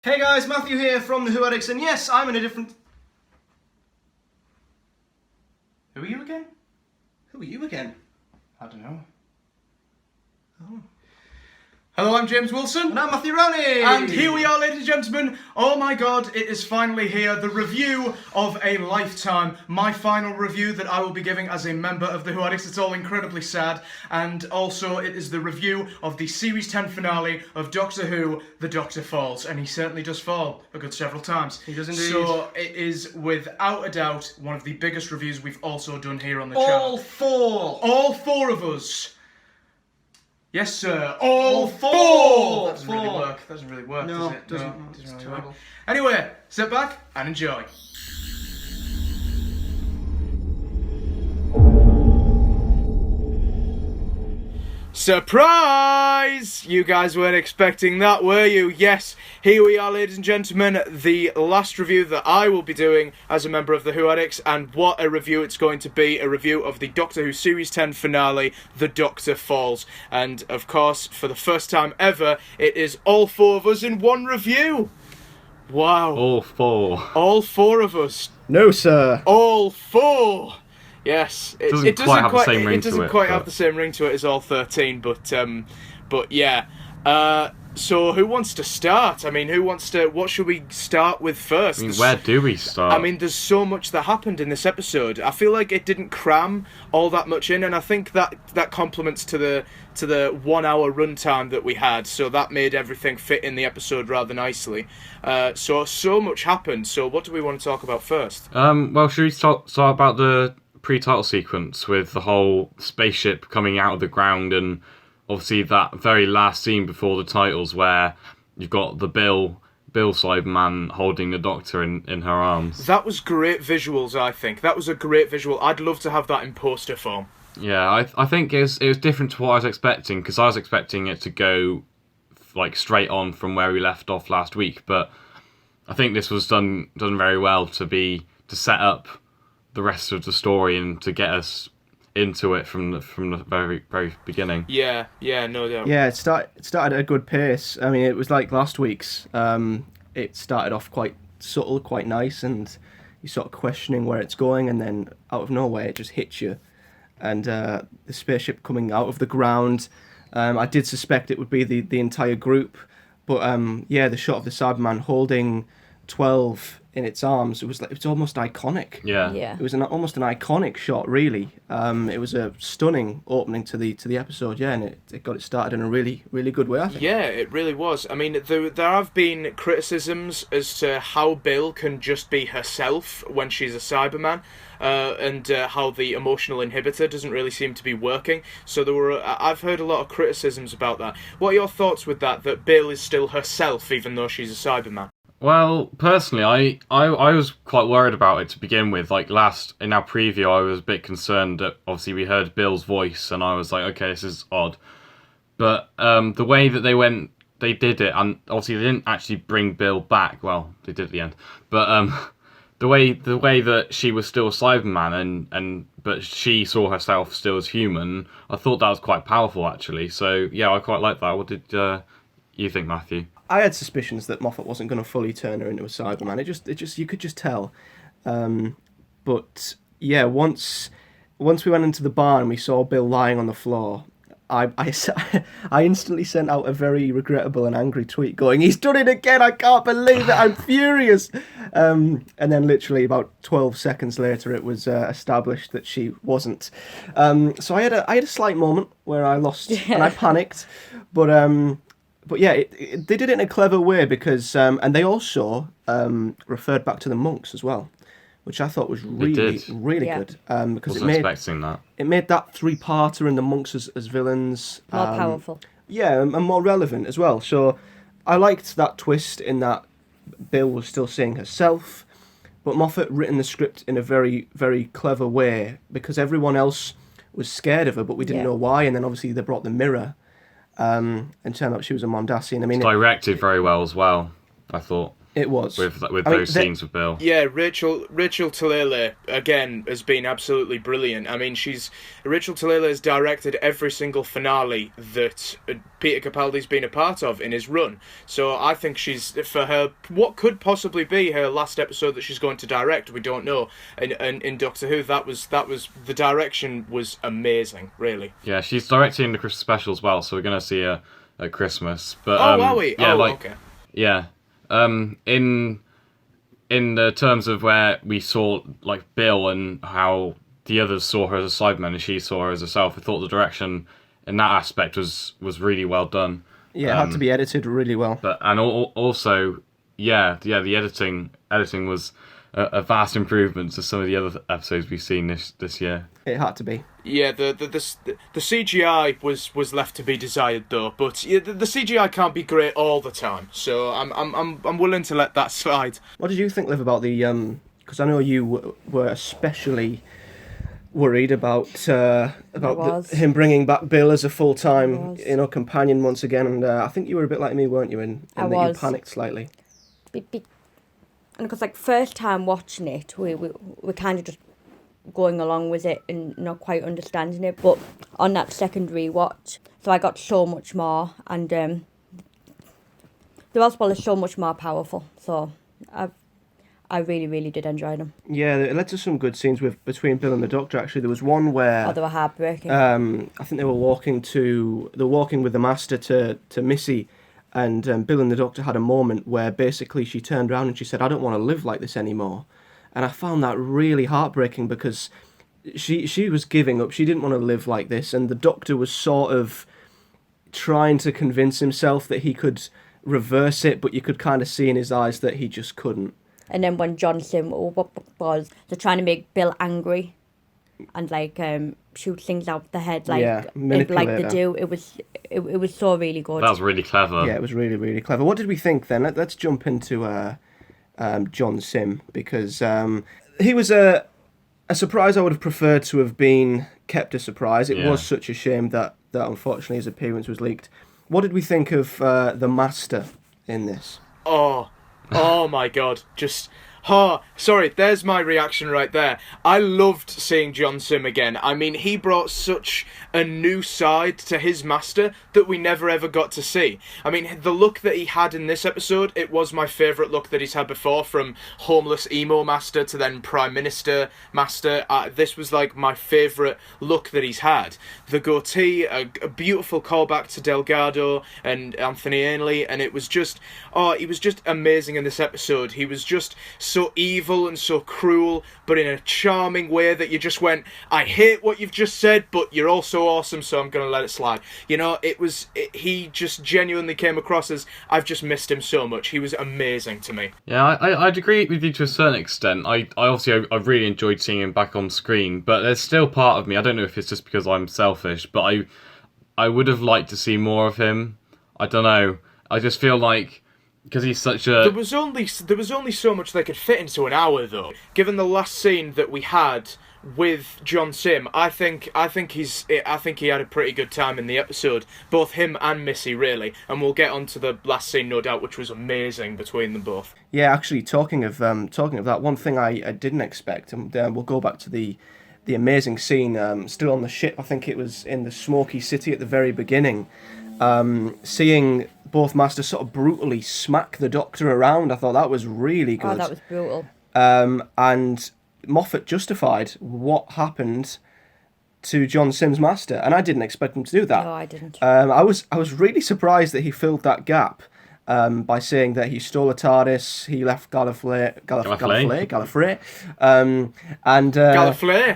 Hey guys, Matthew here from the Addicts, and yes, I'm in a different... Who are you again? Who are you again? I don't know. Oh. Hello, I'm James Wilson. And I'm Matthew Rowney. And here we are, ladies and gentlemen. Oh my god, it is finally here. The review of a lifetime. My final review that I will be giving as a member of the Who Addicts. It's all incredibly sad. And also, it is the review of the Series 10 finale of Doctor Who, The Doctor Falls. And he certainly does fall a good several times. He does indeed. So, it is without a doubt one of the biggest reviews we've also done here on the channel. All four! All four of us. Yes, sir. All four! That doesn't really work. That doesn't really work, No, does it? doesn't. No, No, it doesn't it's really terrible. work. Anyway, sit back and enjoy. Surprise! You guys weren't expecting that, were you? Yes, here we are, ladies and gentlemen, the last review that I will be doing as a member of the Who Addicts, and what a review it's going to be, a review of the Doctor Who Series 10 finale, The Doctor Falls. And, of course, for the first time ever, it is all four of us in one review! Wow. All four. All four of us. No, sir. All four! Yes, it doesn't quite have the same ring to it, doesn't quite but- have the same ring to it as all 13, but yeah. So who wants to start? I mean, what should we start with first? I mean, where do we start? I mean, there's so much that happened in this episode. I feel like it didn't cram all that much in, and I think that complements to the 1 hour runtime that we had. So that made everything fit in the episode rather nicely. So much happened. So what do we want to talk about first? Well, should we start about the pre-title sequence with the whole spaceship coming out of the ground, and obviously that very last scene before the titles where you've got the Bill Cyberman holding the Doctor in her arms. That was great visuals, I think. That was a great visual. I'd love to have that in poster form. Yeah, I think it was different to what I was expecting, because I was expecting it to go like straight on from where we left off last week, but I think this was done very well to set up the rest of the story and to get us into it from the very beginning. Yeah, no doubt. Yeah, it started at a good pace. I mean, it was like last week's. It started off quite subtle, quite nice, and you're sort of questioning where it's going, and then out of nowhere it just hits you. And the spaceship coming out of the ground, I did suspect it would be the entire group, but yeah, the shot of the Cyberman holding 12 in its arms, it's almost iconic. Yeah. It was almost an iconic shot, really. It was a stunning opening to the episode, yeah, and it got it started in a really, really good way, I think. Yeah, it really was. I mean, there have been criticisms as to how Bill can just be herself when she's a Cyberman, and how the emotional inhibitor doesn't really seem to be working. So I've heard a lot of criticisms about that. What are your thoughts with that Bill is still herself even though she's a Cyberman? Well, personally, I was quite worried about it to begin with. Like in our preview, I was a bit concerned that obviously we heard Bill's voice, and I was like, okay, this is odd. But the way that they did it, and obviously they didn't actually bring Bill back. Well, they did at the end, but the way that she was still a Cyberman, but she saw herself still as human, I thought that was quite powerful actually. So yeah, I quite like that. What did you think, Matthew? I had suspicions that Moffat wasn't going to fully turn her into a Cyberman. It just you could just tell. But yeah, once we went into the barn and we saw Bill lying on the floor, I instantly sent out a very regrettable and angry tweet going, "He's done it again! I can't believe it! I'm furious!" And then literally about 12 seconds later, it was established that she wasn't. So I had a slight moment where I lost and I panicked, But yeah, they did it in a clever way because, and they also referred back to the monks as well, which I thought was really good. Because Wasn't expecting that. It made that three-parter and the monks as villains More powerful. Yeah, and more relevant as well. So I liked that twist in that Bill was still seeing herself, but Moffat written the script in a very, very clever way because everyone else was scared of her, but we didn't know why. And then obviously they brought the mirror. And turned out she was a Mondasian. I mean, It's directed very well as well, I thought. It was. with I mean, those scenes with Bill. Yeah, Rachel Talalay again has been absolutely brilliant. I mean, Rachel Talalay has directed every single finale that Peter Capaldi's been a part of in his run. So I think she's, for her, what could possibly be her last episode that she's going to direct, we don't know. And in Doctor Who, that was the direction was amazing, really. Yeah, she's directing the Christmas special as well, so we're gonna see her at Christmas. But Are we? Yeah, Okay. Yeah. In the terms of where we saw like Bill and how the others saw her as a Cyberman and she saw her as herself, I thought the direction in that aspect was really well done. Yeah, it had to be edited really well. But also, the editing was a vast improvement to some of the other episodes we've seen this year. It had to be. Yeah, the CGI was left to be desired though, but yeah, the CGI can't be great all the time. So I'm willing to let that slide. What did you think, Liv, about the? Because I know you were especially worried about him bringing back Bill as a full-time companion once again, and I think you were a bit like me, weren't you? In that you panicked slightly. And because first time watching it, we kind of just going along with it and not quite understanding it. But on that second rewatch, so I got so much more, and the Oswald is so much more powerful. So I really, really did enjoy them. Yeah, it led to some good scenes between Bill and the Doctor. Actually, there was one where they were heartbreaking. I think they were walking with the Master to Missy. And Bill and the Doctor had a moment where basically she turned around and she said, "I don't want to live like this anymore." And I found that really heartbreaking because she was giving up. She didn't want to live like this. And the Doctor was sort of trying to convince himself that he could reverse it, but you could kind of see in his eyes that he just couldn't. And then when John Sim they're trying to make Bill angry and shoot things out the head like they do. It was so really good. That was really clever. Yeah, it was really, really clever. What did we think then? Let's jump into John Sim, because he was a surprise I would have preferred to have been kept a surprise. It was such a shame that unfortunately his appearance was leaked. What did we think of the Master in this? Oh my god, sorry, there's my reaction right there. I loved seeing John Sim again. I mean, he brought such a new side to his Master that we never ever got to see. I mean, the look that he had in this episode, it was my favourite look that he's had before, from homeless emo Master to then Prime Minister Master. This was like my favourite look that he's had. The goatee, a beautiful callback to Delgado and Anthony Ainley, and it was just, he was just amazing in this episode. He was just so evil and so cruel, but in a charming way that you just went, I hate what you've just said, but you're also awesome, so I'm going to let it slide. You know, he just genuinely came across as, I've just missed him so much. He was amazing to me. Yeah, I'd agree with you to a certain extent. I really enjoyed seeing him back on screen, but there's still part of me, I don't know if it's just because I'm selfish, but I would have liked to see more of him. I don't know. I just feel like, because he's such a... There was only so much they could fit into an hour, though. Given the last scene that we had with John Sim, I think he had a pretty good time in the episode, both him and Missy, really. And we'll get onto the last scene, no doubt, which was amazing between them both. Yeah, actually, talking of that, one thing I didn't expect, and we'll go back to the amazing scene still on the ship. I think it was in the Smoky City at the very beginning. Seeing both Masters sort of brutally smack the Doctor around, I thought that was really good. Oh, that was brutal. And Moffat justified what happened to John Sim's Master, and I didn't expect him to do that. No, I didn't. I was really surprised that he filled that gap by saying that he stole a TARDIS, he left Gallifrey, and Gallifrey.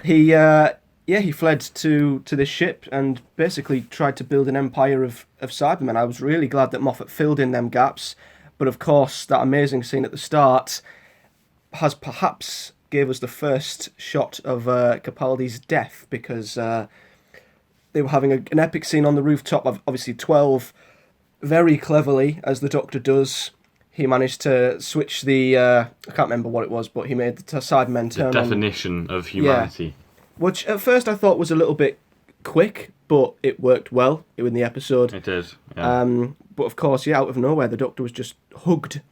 he fled to this ship and basically tried to build an empire of Cybermen. I was really glad that Moffat filled in them gaps, but of course that amazing scene at the start has perhaps gave us the first shot of Capaldi's death, because they were having an epic scene on the rooftop of obviously 12. Very cleverly, as the Doctor does, he managed to switch the I can't remember what it was, but he made the Cybermen turn the definition of humanity. Yeah. Which at first I thought was a little bit quick, but it worked well in the episode. It did, yeah. But of course, out of nowhere, the Doctor was just hugged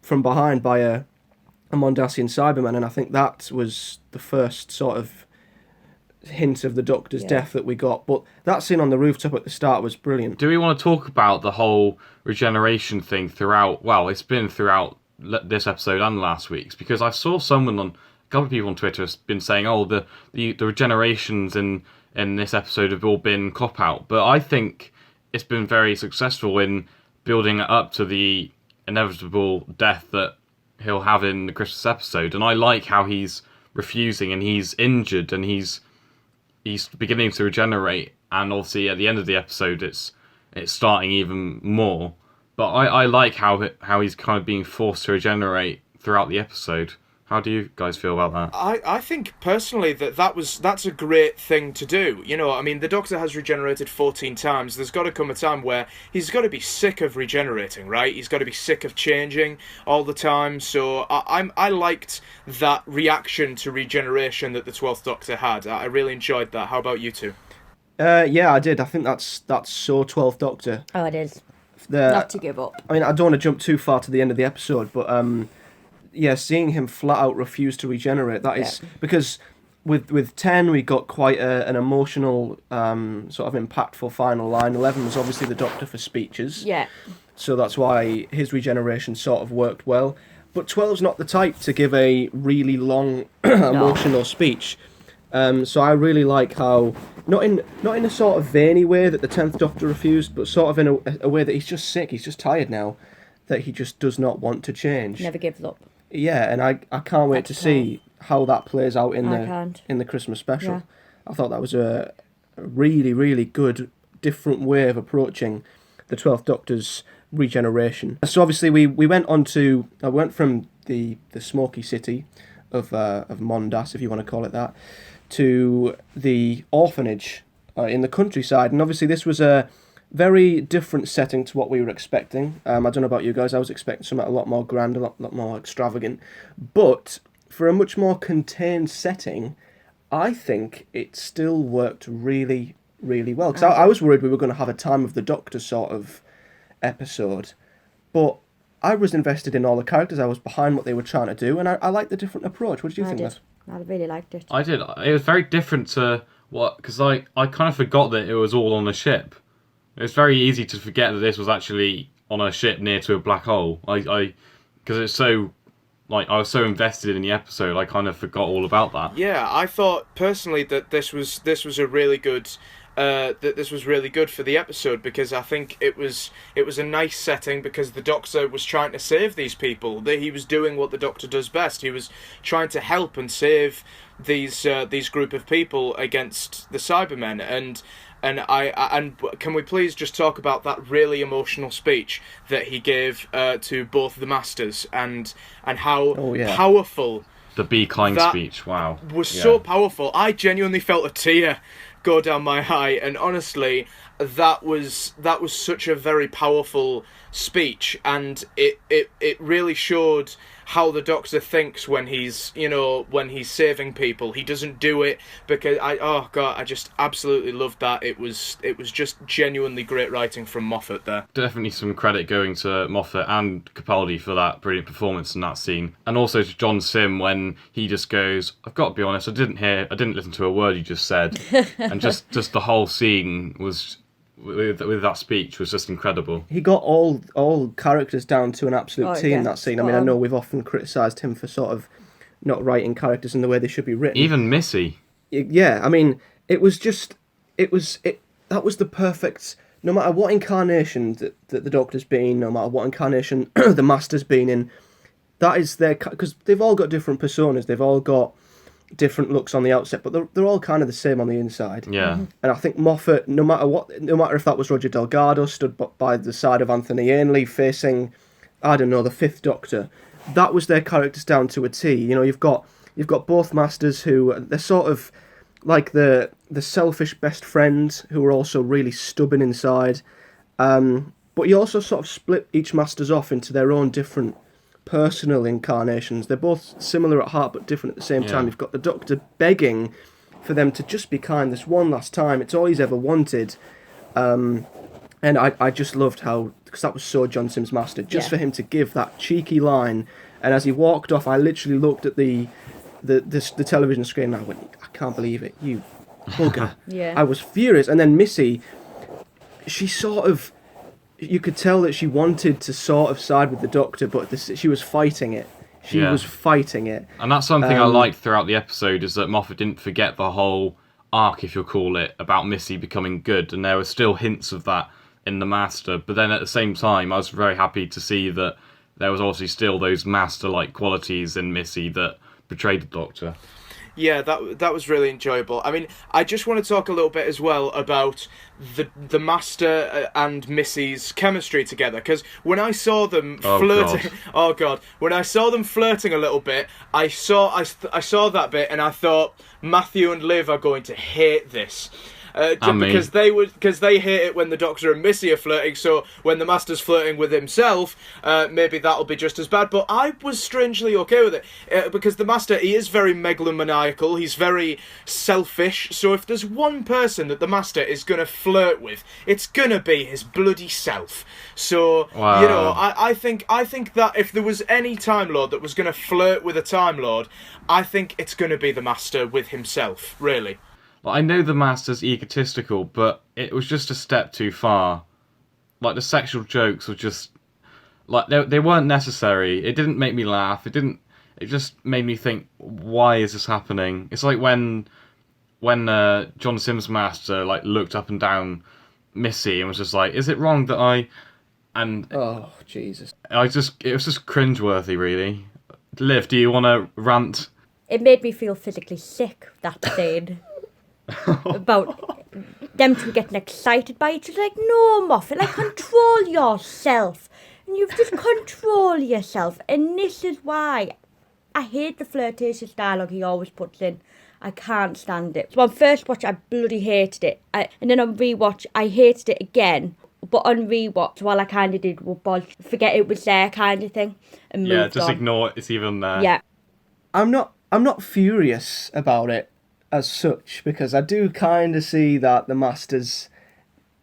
from behind by a Mondasian Cyberman, and I think that was the first sort of hint of the Doctor's death that we got. But that scene on the rooftop at the start was brilliant. Do we want to talk about the whole regeneration thing throughout? Well, it's been throughout this episode and last week's, because I saw a couple of people on Twitter have been saying, "Oh, the regenerations in this episode have all been cop out," but I think it's been very successful in building it up to the inevitable death that he'll have in the Christmas episode, and I like how he's refusing and he's injured and he's beginning to regenerate, and obviously at the end of the episode it's starting even more. But I like how he's kind of being forced to regenerate throughout the episode. How do you guys feel about that? I think personally that's a great thing to do. You know, I mean, the Doctor has regenerated 14 times. There's got to come a time where he's got to be sick of regenerating, right? He's got to be sick of changing all the time. So I liked that reaction to regeneration that the 12th Doctor had. I really enjoyed that. How about you two? Yeah, I did. I think that's so 12th Doctor. Oh, it is. Not to give up. I mean, I don't want to jump too far to the end of the episode, but yeah, seeing him flat out refuse to regenerate, that is because with 10 we got quite an emotional sort of impactful final line. 11 was obviously the Doctor for speeches, so that's why his regeneration sort of worked well. But 12's not the type to give a really long emotional speech, so I really like how not in a sort of veiny way that the 10th Doctor refused, but sort of in a way that he's just sick, he's just tired now, that he just does not want to change. Never gives up. Yeah, and I can't wait to see how that plays out in the Christmas special. Yeah. I thought that was a really, really good, different way of approaching the 12th Doctor's regeneration. So obviously we went from the smoky city of Mondas, if you want to call it that, to the orphanage in the countryside, and obviously this was a very different setting to what we were expecting. I don't know about you guys, I was expecting something a lot more grand, a lot more extravagant. But for a much more contained setting, I think it still worked really, really well. Because I was worried we were going to have a Time of the Doctor sort of episode. But I was invested in all the characters, I was behind what they were trying to do, and I liked the different approach. What did you think, Liv? I really liked it. I did. It was very different to what... Because I kind of forgot that it was all on a ship. It's very easy to forget that this was actually on a ship near to a black hole. Because it's so, I was so invested in the episode, I kind of forgot all about that. Yeah, I thought personally that this was a really good. That this was really good for the episode, because I think it was a nice setting, because the Doctor was trying to save these people. He was doing what the Doctor does best. He was trying to help and save these group of people against the Cybermen, and can we please just talk about that really emotional speech that he gave to both the Masters, and how powerful the Be Kind speech? Wow, was so powerful. I genuinely felt a tear go down my eye, and honestly, that was such a very powerful speech, and it really showed how the Doctor thinks when he's saving people. He doesn't do it because I just absolutely loved that. It was just genuinely great writing from Moffat there. Definitely some credit going to Moffat and Capaldi for that brilliant performance in that scene, and also to John Sim when he just goes, "I've got to be honest, I didn't listen to a word you just said," and just the whole scene was. With that speech was just incredible. He got all characters down to an absolute T in that scene. I mean, I know we've often criticised him for sort of not writing characters in the way they should be written. Even Missy. Yeah, I mean, that was the perfect. No matter what incarnation that the Doctor's been, no matter what incarnation the Master's been in, that is their, because they've all got different personas. They've all got different looks on the outset, but they're all kind of the same on the inside. Yeah. And I think Moffat, no matter if that was Roger Delgado stood by the side of Anthony Ainley facing, I don't know, the Fifth Doctor, that was their characters down to a T. You know, you've got both Masters who they're sort of like the selfish best friend who are also really stubborn inside. But you also sort of split each Masters off into their own different personal incarnations. They're both similar at heart but different at the same time. You've got the Doctor begging for them to just be kind this one last time. It's all he's ever wanted. And I just loved how because that was so John Sims Master, just Yeah. for him to give that cheeky line. And as he walked off, I literally looked at the television screen and I went, I can't believe it, you bugger. Yeah. I was furious. And then Missy, she sort of, you could tell that she wanted to sort of side with the Doctor, but she was fighting it. She Yeah. was fighting it. And that's something I liked throughout the episode, is that Moffat didn't forget the whole arc, if you'll call it, about Missy becoming good, and there were still hints of that in the Master. But then at the same time, I was very happy to see that there was obviously still those Master-like qualities in Missy that betrayed the Doctor. Yeah, that was really enjoyable. I mean, I just want to talk a little bit as well about the Master and Missy's chemistry together, because when I saw them flirting, when I saw them flirting a little bit, I saw that bit and I thought Matthew and Liv are going to hate this. Because they hate it when the Doctor and Missy are flirting, so when the Master's flirting with himself, maybe that'll be just as bad. But I was strangely okay with it, because the Master, he is very megalomaniacal, he's very selfish, so if there's one person that the Master is going to flirt with, it's going to be his bloody self. So, Wow. you know, I think that if there was any Time Lord that was going to flirt with a Time Lord, I think it's going to be the Master with himself, really. I know the Master's egotistical, but it was just a step too far. Like, the sexual jokes were just... like, they weren't necessary. It didn't make me laugh. It just made me think, why is this happening? It's like when John Sims Master, like, looked up and down Missy and was just like, is it wrong that I... And Oh, Jesus. it was just cringeworthy, really. Liv, do you want to rant? It made me feel physically sick, that scene. About them two getting excited by each other. Like, no, Moffat, like, control yourself. And you've just control yourself. And this is why I hate the flirtatious dialogue he always puts in. I can't stand it. So on first watch, I bloody hated it. And then on rewatch, I hated it again. But on rewatch, all I kind of did was forget it was there kind of thing. And moved Yeah, just on. ignore it's even there. Yeah. I'm not furious about it as such, because I do kind of see that the Master's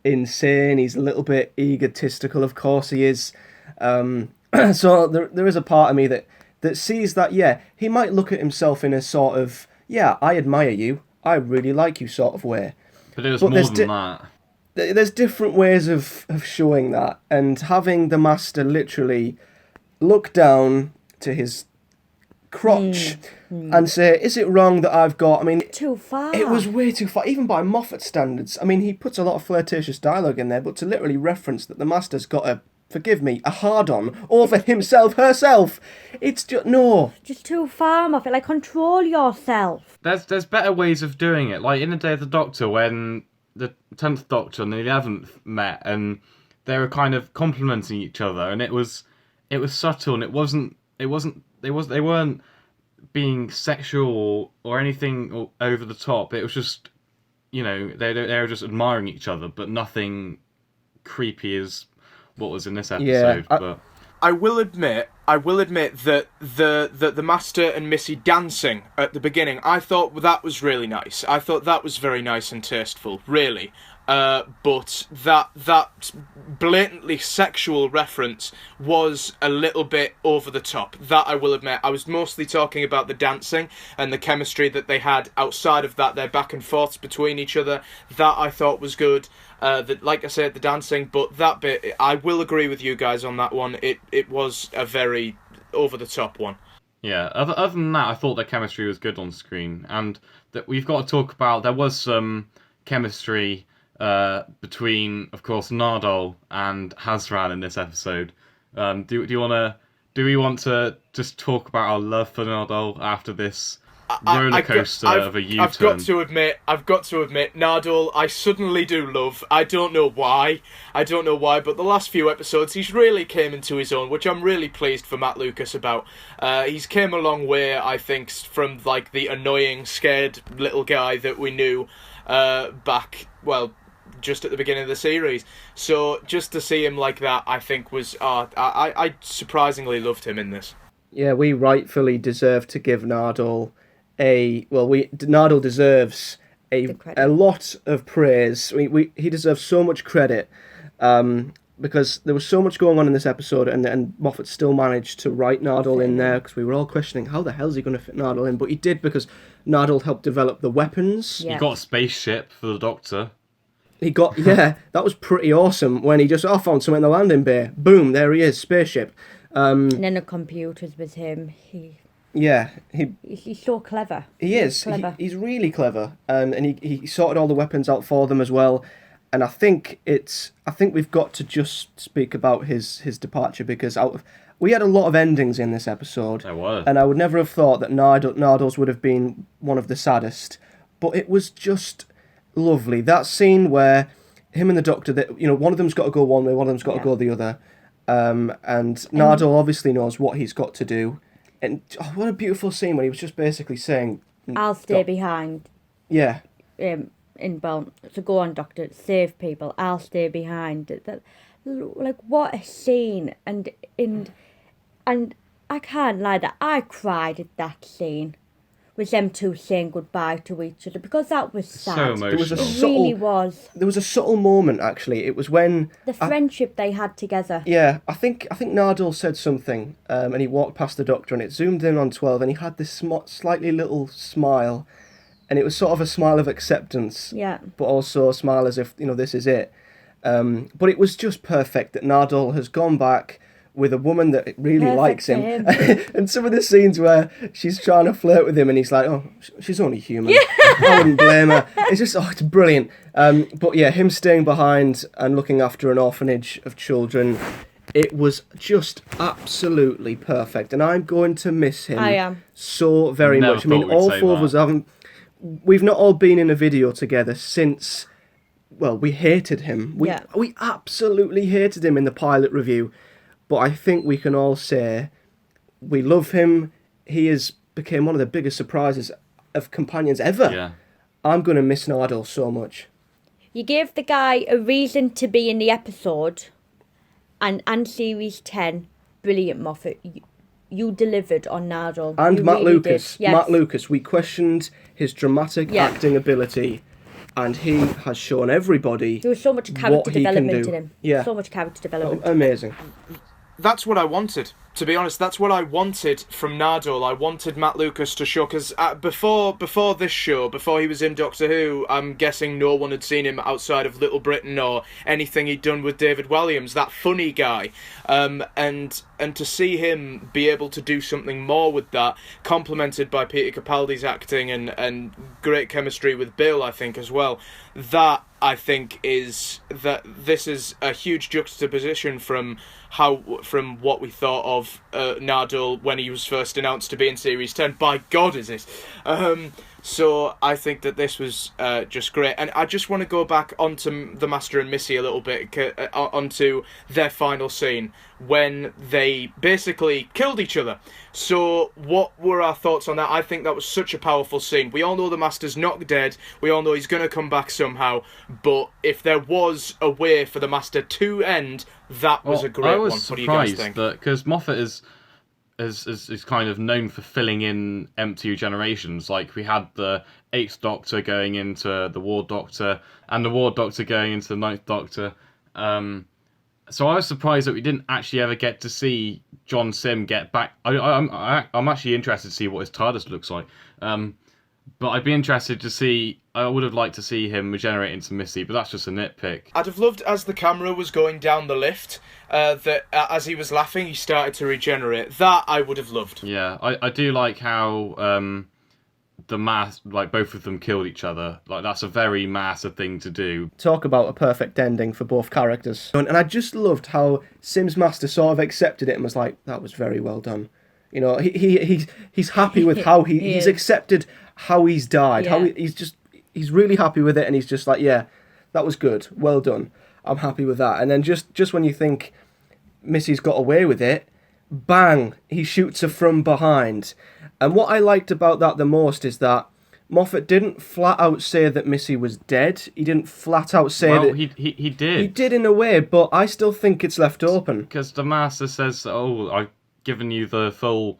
insane. He's a little bit egotistical, of course he is. So there is a part of me that sees that, yeah, he might look at himself in a sort of, yeah, I admire you, I really like you sort of way. But it was But more there's than that. There's different ways of showing that, and having the Master literally look down to his crotch and say, is it wrong that I've got... I mean, Too far. it was way too far, even by Moffat standards. I mean, he puts a lot of flirtatious dialogue in there, but to literally reference that the Master's got a, forgive me, a hard-on over himself, herself, it's just... No. Just too far, Moffat. Like, control yourself. There's better ways of doing it. Like in the Day of the Doctor, when the 10th Doctor and the 11th met, and they were kind of complimenting each other, and it was subtle, and they weren't being sexual or anything over the top. It was just, you know, they were just admiring each other, but nothing creepy as what was in this episode. But I will admit that the Master and Missy dancing at the beginning, I thought that was really nice. I thought that was very nice and tasteful, really. But that blatantly sexual reference was a little bit over the top. That I will admit. I was mostly talking about the dancing and the chemistry that they had outside of that, their back and forths between each other. That I thought was good. Like I said, the dancing, but that bit, I will agree with you guys on that one. It was a very over the top one. yeah, other than that, I thought their chemistry was good on screen, and that we've got to talk about. There was some chemistry between, of course, Nardole and Hazran in this episode. Do we want to just talk about our love for Nardole after this roller coaster of a U-turn? I've got to admit, Nardole, I suddenly do love. I don't know why, but the last few episodes, he's really came into his own, which I'm really pleased for Matt Lucas about. He's came a long way, I think, from like the annoying, scared little guy that we knew back, well, just at the beginning of the series. So just to see him like that, I think was I surprisingly loved him in this. Yeah, we rightfully deserve to give Nardole Nardole deserves a lot of praise. He deserves so much credit. because there was so much going on in this episode, and Moffat still managed to write Nardole in there, because we were all questioning how the hell is he going to fit Nardole in, but he did, because Nardole helped develop the weapons. Yeah. You got a spaceship for the Doctor. He got, yeah, that was pretty awesome when he just, found something in the landing bay. Boom, there he is, spaceship. And then the computers with him. Yeah, He's so clever. he is. Clever. He's really clever. And he sorted all the weapons out for them as well. And I think we've got to just speak about his departure, because we had a lot of endings in this episode. There was. And I would never have thought that Nardole's would have been one of the saddest. But it was just lovely. That scene where him and the Doctor, that one of them's got to go one way, one of them's got to go the other. And Nardole obviously knows what he's got to do. And what a beautiful scene when he was just basically saying, I'll stay behind. Yeah. So go on, Doctor, save people. I'll stay behind. Like, what a scene. And I can't lie that I cried at that scene with them two saying goodbye to each other, because that was sad. So emotional. It really was. There was a subtle moment, actually. It was when The friendship they had together. Yeah, I think Nardole said something, and he walked past the Doctor, and it zoomed in on 12, and he had this slightly little smile, and it was sort of a smile of acceptance, Yeah. but also a smile as if, this is it. But it was just perfect that Nardole has gone back with a woman that really Perfect likes for him. him. And some of the scenes where she's trying to flirt with him, and he's like, oh, she's only human. I wouldn't blame her. It's just, it's brilliant. But yeah, him staying behind and looking after an orphanage of children, it was just absolutely perfect. And I'm going to miss him I am. so very Never much. I mean, thought we'd all say four of that. us haven't... We've not all been in a video together since... Well, we hated him. We absolutely hated him in the pilot review. But I think we can all say we love him. He has become one of the biggest surprises of companions ever. Yeah. I'm going to miss Nardole so much. You gave the guy a reason to be in the episode, and Series 10, brilliant, Moffat. You delivered on Nardole. And You Matt really Lucas. did. Yes. Matt Lucas, we questioned his dramatic acting ability, and he has shown everybody There was so much character what he can development do. in him. Yeah. So much character development. Amazing. That's what I wanted. To be honest, that's what I wanted from Nardole. I wanted Matt Lucas to show, because before this show, before he was in Doctor Who, I'm guessing no one had seen him outside of Little Britain or anything he'd done with David Walliams, that funny guy. And to see him be able to do something more with that, complemented by Peter Capaldi's acting and great chemistry with Bill, I think, as well. That, I think, is that this is a huge juxtaposition from what we thought of Nardole when he was first announced to be in Series 10. By God, is it? So I think that this was just great. And I just want to go back onto the Master and Missy a little bit, onto their final scene, when they basically killed each other. So what were our thoughts on that? I think that was such a powerful scene. We all know the Master's not dead. We all know he's going to come back somehow. But if there was a way for the Master to end, that was a great one. I was What do you guys surprised think? that, because Moffat is kind of known for filling in empty regenerations. Like, we had the 8th Doctor going into the Ward Doctor, and the Ward Doctor going into the 9th Doctor. So I was surprised that we didn't actually ever get to see John Sim get back. I'm actually interested to see what his TARDIS looks like. But I'd be interested to see... I would have liked to see him regenerate into Missy, but that's just a nitpick. I'd have loved, as the camera was going down the lift, that as he was laughing, he started to regenerate. That I would have loved. Yeah, I do like how the mass, like, both of them killed each other. Like, that's a very massive thing to do. Talk about a perfect ending for both characters. And I just loved how Sim's Master sort of accepted it and was like, that was very well done. He's happy with how he's accepted how he's died. Yeah. He's really happy with it, and he's just like, yeah, that was good, well done. I'm happy with that. And then just when you think Missy's got away with it, bang, he shoots her from behind. And what I liked about that the most is that Moffat didn't flat out say that Missy was dead. He didn't flat out say that... He did. He did in a way, but I still think it's left open. Because the Master says, oh, I've given you the full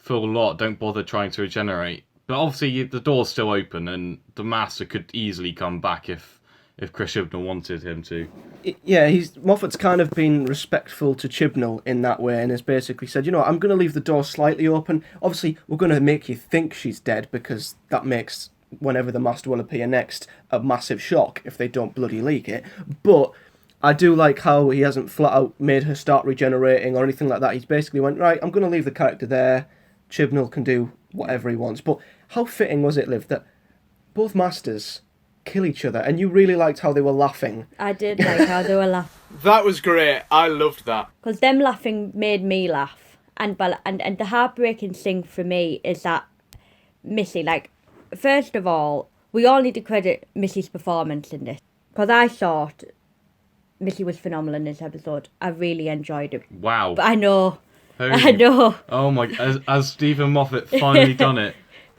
lot, don't bother trying to regenerate. But obviously the door's still open, and the Master could easily come back if if Chris Chibnall wanted him to. Yeah, Moffat's kind of been respectful to Chibnall in that way, and has basically said, I'm going to leave the door slightly open. Obviously, we're going to make you think she's dead, because that makes, whenever the Master will appear next, a massive shock if they don't bloody leak it. But I do like how he hasn't flat out made her start regenerating or anything like that. He's basically went, right, I'm going to leave the character there. Chibnall can do whatever he wants. But how fitting was it, Liv, that both Masters kill each other, and you really liked how they were laughing. I did like how they were laughing. That was great. I loved that. Because them laughing made me laugh. And the heartbreaking thing for me is that Missy, like, first of all, we all need to credit Missy's performance in this. Because I thought Missy was phenomenal in this episode. I really enjoyed it. Wow. But I know. Oh, I know. Oh my, as Stephen Moffat finally done it.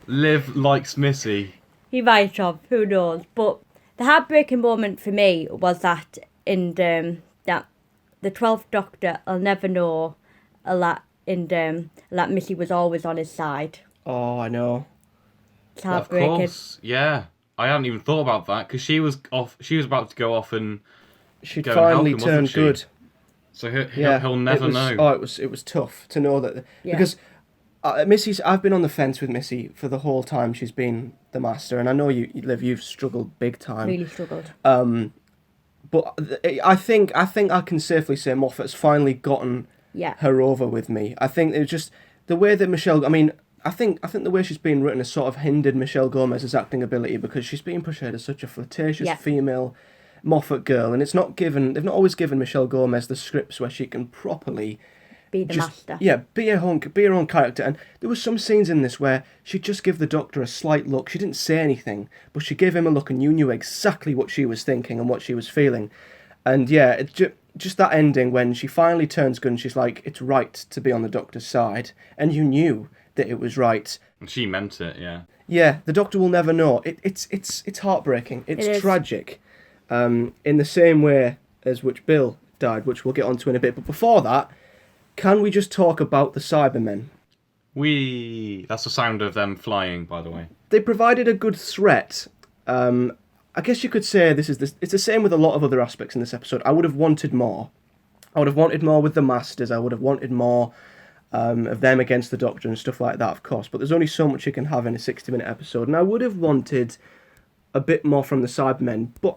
Liv likes Missy. He might have, who knows. But the heartbreaking moment for me was that that the 12th Doctor, I'll never know that Missy was always on his side. Oh, I know. It's heartbreaking. Of course, yeah. I hadn't even thought about that, because she was about to go off and She'd go and help finally him, wasn't turned she? good. So he'll never know. Oh, it was tough to know that, because Missy's. I've been on the fence with Missy for the whole time she's been the Master, and I know you, Liv, you've struggled big time. Really struggled. But I think I can safely say Moffat's finally gotten her over with me. I think it was just the way that Michelle. I mean, I think the way she's been written has sort of hindered Michelle Gomez's acting ability, because she's being portrayed as such a flirtatious female Moffat girl, and they've not always given Michelle Gomez the scripts where she can properly be the Master. Yeah, be her own character. And there were some scenes in this where she'd just give the Doctor a slight look. She didn't say anything, but she gave him a look, and you knew exactly what she was thinking and what she was feeling. And yeah, it's just that ending when she finally turns good and she's like, it's right to be on the Doctor's side, and you knew that it was right. And she meant it, yeah. Yeah, the Doctor will never know. It's heartbreaking. It's tragic. In the same way as which Bill died, which we'll get onto in a bit. But before that, can we just talk about the Cybermen? That's the sound of them flying, by the way. They provided a good threat. I guess you could say it's the same with a lot of other aspects in this episode. I would have wanted more. I would have wanted more with the Masters. I would have wanted more of them against the Doctor and stuff like that, of course. But there's only so much you can have in a 60-minute episode. And I would have wanted a bit more from the Cybermen. But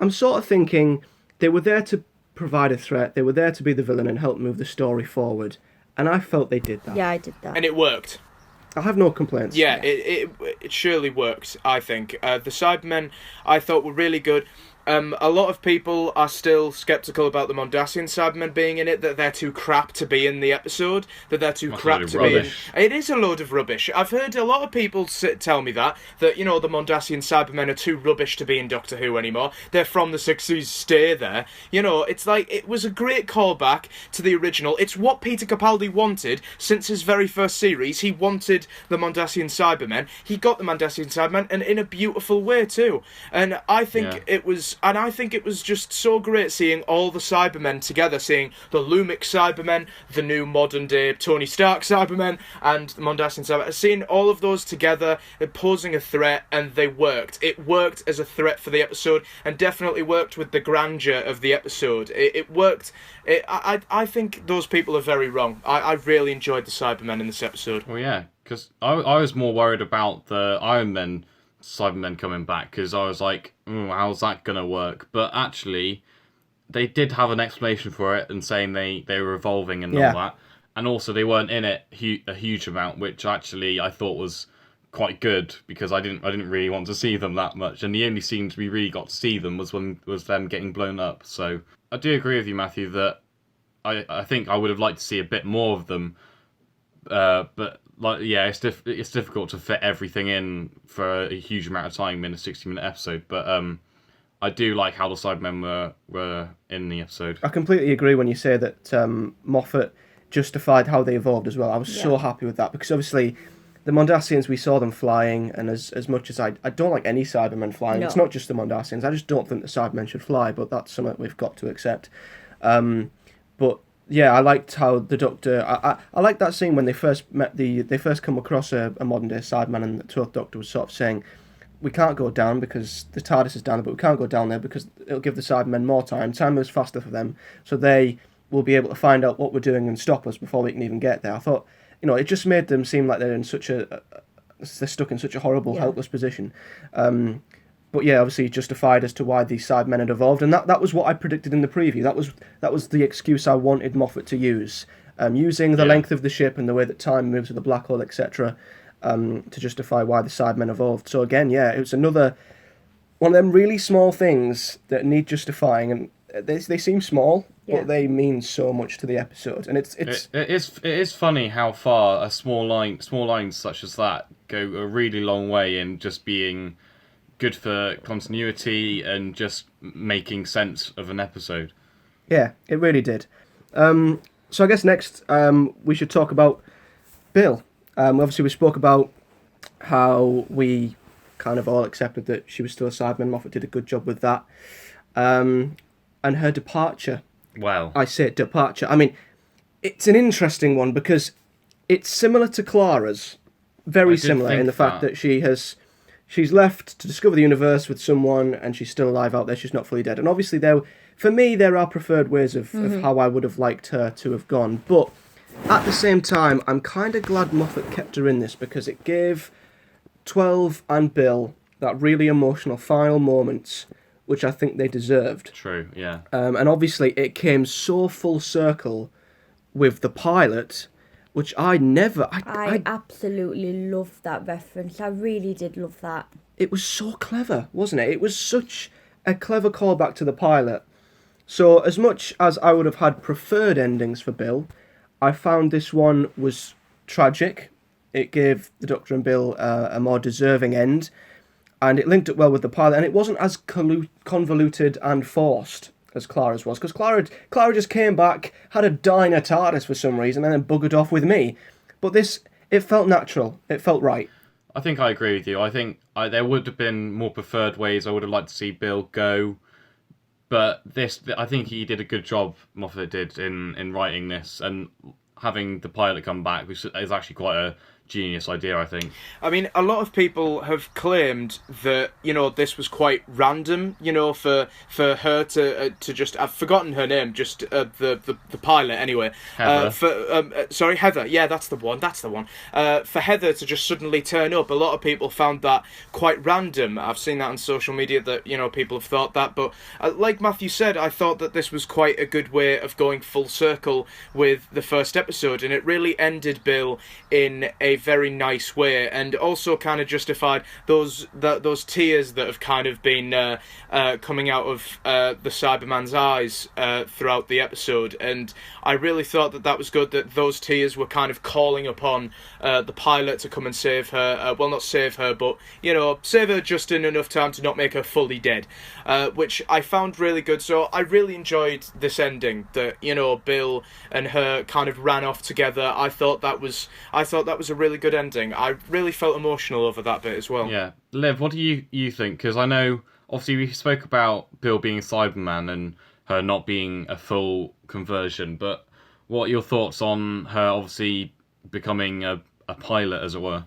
I'm sort of thinking they were there to provide a threat. They were there to be the villain and help move the story forward. And I felt they did that. Yeah, I did that. And it worked. I have no complaints. Yeah, it surely worked, I think. The Cybermen, I thought, were really good. A lot of people are still sceptical about the Mondasian Cybermen being in it, that they're too crap to be in the episode, that they're too crap to be in. It is a load of rubbish. I've heard a lot of people tell me that the Mondasian Cybermen are too rubbish to be in Doctor Who anymore. They're from the 60s, stay there. It's like, it was a great callback to the original. It's what Peter Capaldi wanted since his very first series. He wanted the Mondasian Cybermen. He got the Mondasian Cybermen, and in a beautiful way too. And I think it was just so great seeing all the Cybermen together, seeing the Lumix Cybermen, the new modern day Tony Stark Cybermen, and the Mondasian Cybermen, seeing all of those together, posing a threat, and they worked. It worked as a threat for the episode, and definitely worked with the grandeur of the episode. It worked. I think those people are very wrong. I really enjoyed the Cybermen in this episode. Well, yeah, because I was more worried about the Iron Men Cybermen coming back, because I was like, how's that gonna work? But actually, they did have an explanation for it, and saying they were evolving and all that, and also they weren't in it a huge amount, which actually I thought was quite good, because I didn't really want to see them that much, and the only scenes we really got to see them was them getting blown up. So I do agree with you, Matthew, that I think I would have liked to see a bit more of them, but. It's difficult to fit everything in for a huge amount of time in a 60-minute episode, but I do like how the Cybermen were in the episode. I completely agree when you say that Moffat justified how they evolved as well. I was so happy with that, because obviously the Mondasians, we saw them flying, and as much as I don't like any Cybermen flying, it's not just the Mondasians, I just don't think the Cybermen should fly, but that's something we've got to accept. But yeah, I liked how the Doctor. I liked that scene when they first met they first come across a modern day Cyberman, and the 12th Doctor was sort of saying, we can't go down because the TARDIS is down there, but we can't go down there because it'll give the Cybermen more time. Time moves faster for them, so they will be able to find out what we're doing and stop us before we can even get there. I thought, it just made them seem like they're stuck in such a horrible, helpless position. But yeah, obviously it justified as to why these Cybermen had evolved, and that was what I predicted in the preview. That was the excuse I wanted Moffat to use, using the length of the ship and the way that time moves with the black hole, etc., to justify why the Cybermen evolved. So again, it was another one of them really small things that need justifying, and they seem small, but they mean so much to the episode. And it is funny how far a small lines such as that go a really long way in just being good for continuity and just making sense of an episode. Yeah, it really did. So I guess next we should talk about Bill. Obviously, we spoke about how we kind of all accepted that she was still a Cyberman. Moffat did a good job with that. And her departure. Wow. I say departure. I mean, it's an interesting one because it's similar to Clara's. Very similar in the fact that she's left to discover the universe with someone and she's still alive out there. She's not fully dead. And obviously, for me, there are preferred ways of how I would have liked her to have gone. But at the same time, I'm kind of glad Moffat kept her in this because it gave 12 and Bill that really emotional final moments, which I think they deserved. True, yeah. And obviously, it came so full circle with the pilot, which I absolutely loved that reference. I really did love that. It was so clever, wasn't it? It was such a clever callback to the pilot. So as much as I would have had preferred endings for Bill, I found this one was tragic. It gave the Doctor and Bill a more deserving end, and it linked it well with the pilot, and it wasn't as convoluted and forced as Clara's was, because Clara just came back, had a diner TARDIS for some reason, and then buggered off with me. But this, it felt natural. It felt right. I think I agree with you. I think there would have been more preferred ways. I would have liked to see Bill go. But I think he did a good job, Moffat did, in writing this. And having the pilot come back, which is actually quite a genius idea, I think. I mean, a lot of people have claimed that, this was quite random, for her to just... I've forgotten her name, just the pilot, anyway. Heather. Sorry, Heather. Yeah, that's the one. For Heather to just suddenly turn up, a lot of people found that quite random. I've seen that on social media that, people have thought that. But like Matthew said, I thought that this was quite a good way of going full circle with the first episode. And it really ended Bill in a very nice way, and also kind of justified those tears that have kind of been coming out of the Cyberman's eyes throughout the episode. And I really thought that was good, that those tears were kind of calling upon the pilot to come and save her. Well, not save her, but save her just in enough time to not make her fully dead, which I found really good. So I really enjoyed this ending, that Bill and her kind of ran off together. I thought that was a really good ending. I really felt emotional over that bit as well. Yeah. Liv, what do you think? Because I know, obviously, we spoke about Bill being a Cyberman and her not being a full conversion, but what are your thoughts on her obviously becoming a pilot, as it were?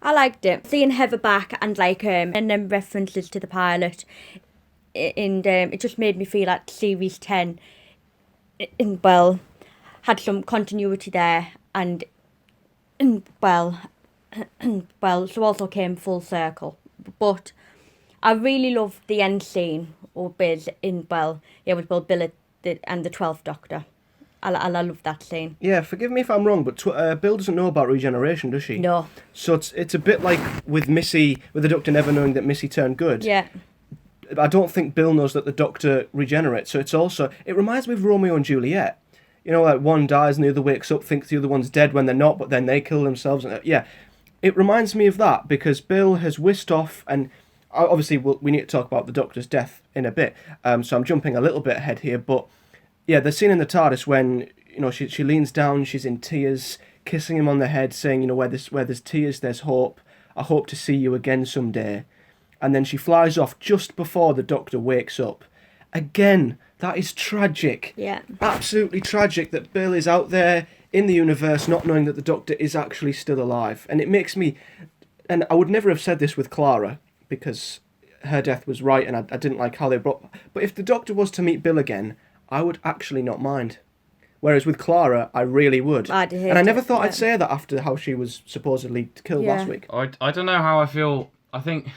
I liked it. Seeing Heather back and and then references to the pilot, and it just made me feel like Series 10 had some continuity there, and so also came full circle. But I really loved the end scene with Bill, Bill and the 12th Doctor. I love that scene. Yeah, forgive me if I'm wrong, but Bill doesn't know about regeneration, does she? No. So it's a bit like with Missy, with the Doctor never knowing that Missy turned good. Yeah. I don't think Bill knows that the Doctor regenerates, so it reminds me of Romeo and Juliet. Like one dies and the other wakes up, thinks the other one's dead when they're not, but then they kill themselves. Yeah, it reminds me of that, because Bill has whisked off, and obviously we need to talk about the Doctor's death in a bit, so I'm jumping a little bit ahead here, but yeah, the scene in the TARDIS when she leans down, she's in tears, kissing him on the head, saying, where there's tears, there's hope. I hope to see you again someday. And then she flies off just before the Doctor wakes up. Again, that is tragic. Yeah. Absolutely tragic that Bill is out there in the universe not knowing that the Doctor is actually still alive. And it makes me... And I would never have said this with Clara, because her death was right, and I didn't like how they brought. But if the Doctor was to meet Bill again, I would actually not mind. Whereas with Clara, I really would. And I never thought I'd say that after how she was supposedly killed last week. I don't know how I feel. I think,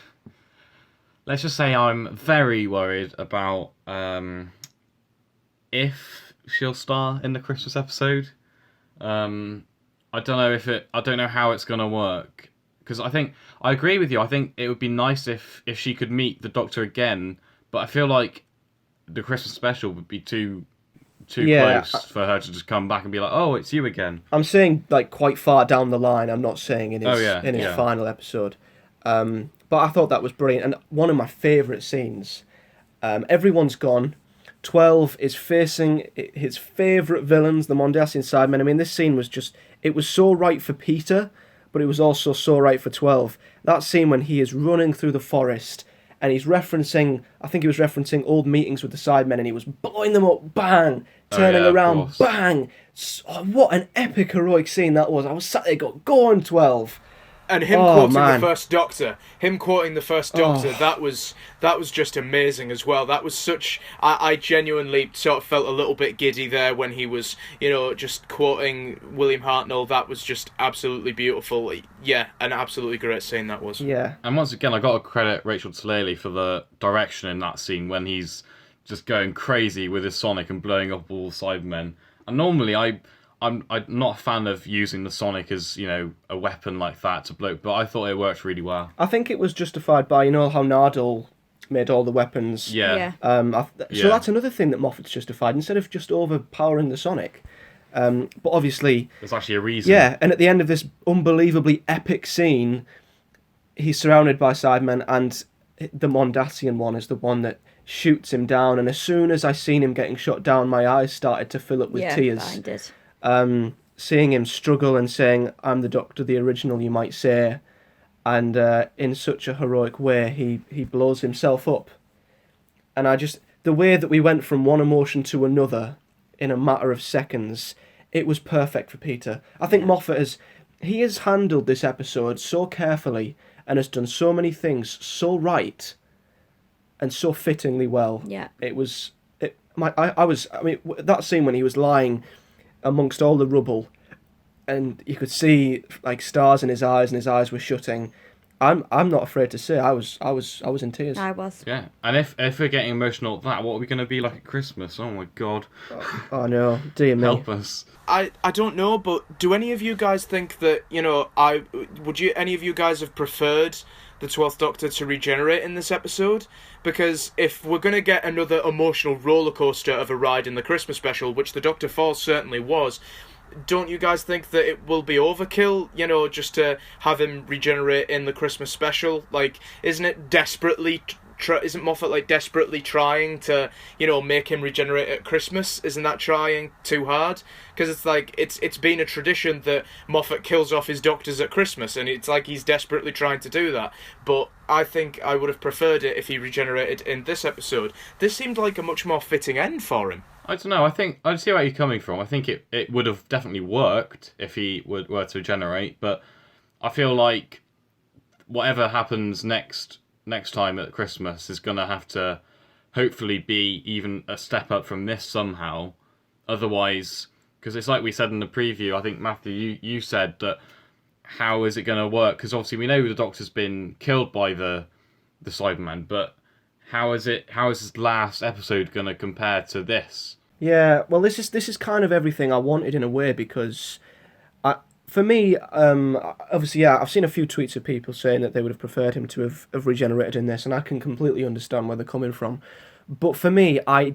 let's just say I'm very worried about if she'll star in the Christmas episode. I don't know how it's gonna work, because I agree with you. I think it would be nice if she could meet the Doctor again, but I feel like the Christmas special would be too close for her to just come back and be like, oh, it's you again. I'm saying like quite far down the line. I'm not saying in his final episode. But I thought that was brilliant, and one of my favourite scenes. Everyone's gone. 12 is facing his favourite villains, the Mondasian Cybermen. I mean, this scene was it was so right for Peter, but it was also so right for 12. That scene when he is running through the forest, and he's I think he was referencing old meetings with the Cybermen, and he was blowing them up, bang, turning around, bang. What an epic, heroic scene that was. I was sat there going, go on, 12. And him quoting the First Doctor, that was just amazing as well. That was such... I genuinely sort of felt a little bit giddy there when he was, just quoting William Hartnell. That was just absolutely beautiful. Yeah, an absolutely great scene that was. Yeah. And once again, I got to credit Rachel Talalay for the direction in that scene when he's just going crazy with his sonic and blowing up all the Cybermen. And normally I'm not a fan of using the sonic as, a weapon like that to blow, but I thought it worked really well. I think it was justified by, how Nardole made all the weapons. Yeah. So that's another thing that Moffat's justified, instead of just overpowering the sonic. But obviously... There's actually a reason. Yeah, and at the end of this unbelievably epic scene, he's surrounded by Cybermen, and the Mondasian one is the one that shoots him down, and as soon as I seen him getting shot down, my eyes started to fill up with tears. Yeah, did. Seeing him struggle and saying, I'm the Doctor, the original, you might say, and in such a heroic way, he blows himself up. And the way that we went from one emotion to another in a matter of seconds, it was perfect for Peter. I think Moffat has handled this episode so carefully and has done so many things so right and so fittingly well. Yeah. That scene when he was lying amongst all the rubble, and you could see like stars in his eyes, and his eyes were shutting. I'm not afraid to say I was in tears. I was. Yeah, and if we're getting emotional at that, what are we going to be like at Christmas? Oh my God. Oh no, dear me. Help us. I don't know, but do any of you guys think that any of you guys have preferred the 12th Doctor to regenerate in this episode? Because if we're going to get another emotional rollercoaster of a ride in the Christmas special, which the Doctor Falls certainly was, don't you guys think that it will be overkill, just to have him regenerate in the Christmas special? Like, isn't it desperately... isn't Moffat desperately trying to, make him regenerate at Christmas? Isn't that trying too hard? Because it's been a tradition that Moffat kills off his Doctors at Christmas, and it's like he's desperately trying to do that. But I think I would have preferred it if he regenerated in this episode. This seemed like a much more fitting end for him. I don't know. I think I see where you're coming from. I think it would have definitely worked if he were to regenerate, but I feel like whatever happens next time at Christmas is going to have to hopefully be even a step up from this somehow. Otherwise, because it's like we said in the preview, I think, Matthew, you said that how is it going to work? Because obviously we know the Doctor's been killed by the Cyberman, but how is this last episode going to compare to this? Yeah, well, this is kind of everything I wanted in a way, because for me, obviously, I've seen a few tweets of people saying that they would have preferred him to have regenerated in this, and I can completely understand where they're coming from. But for me, I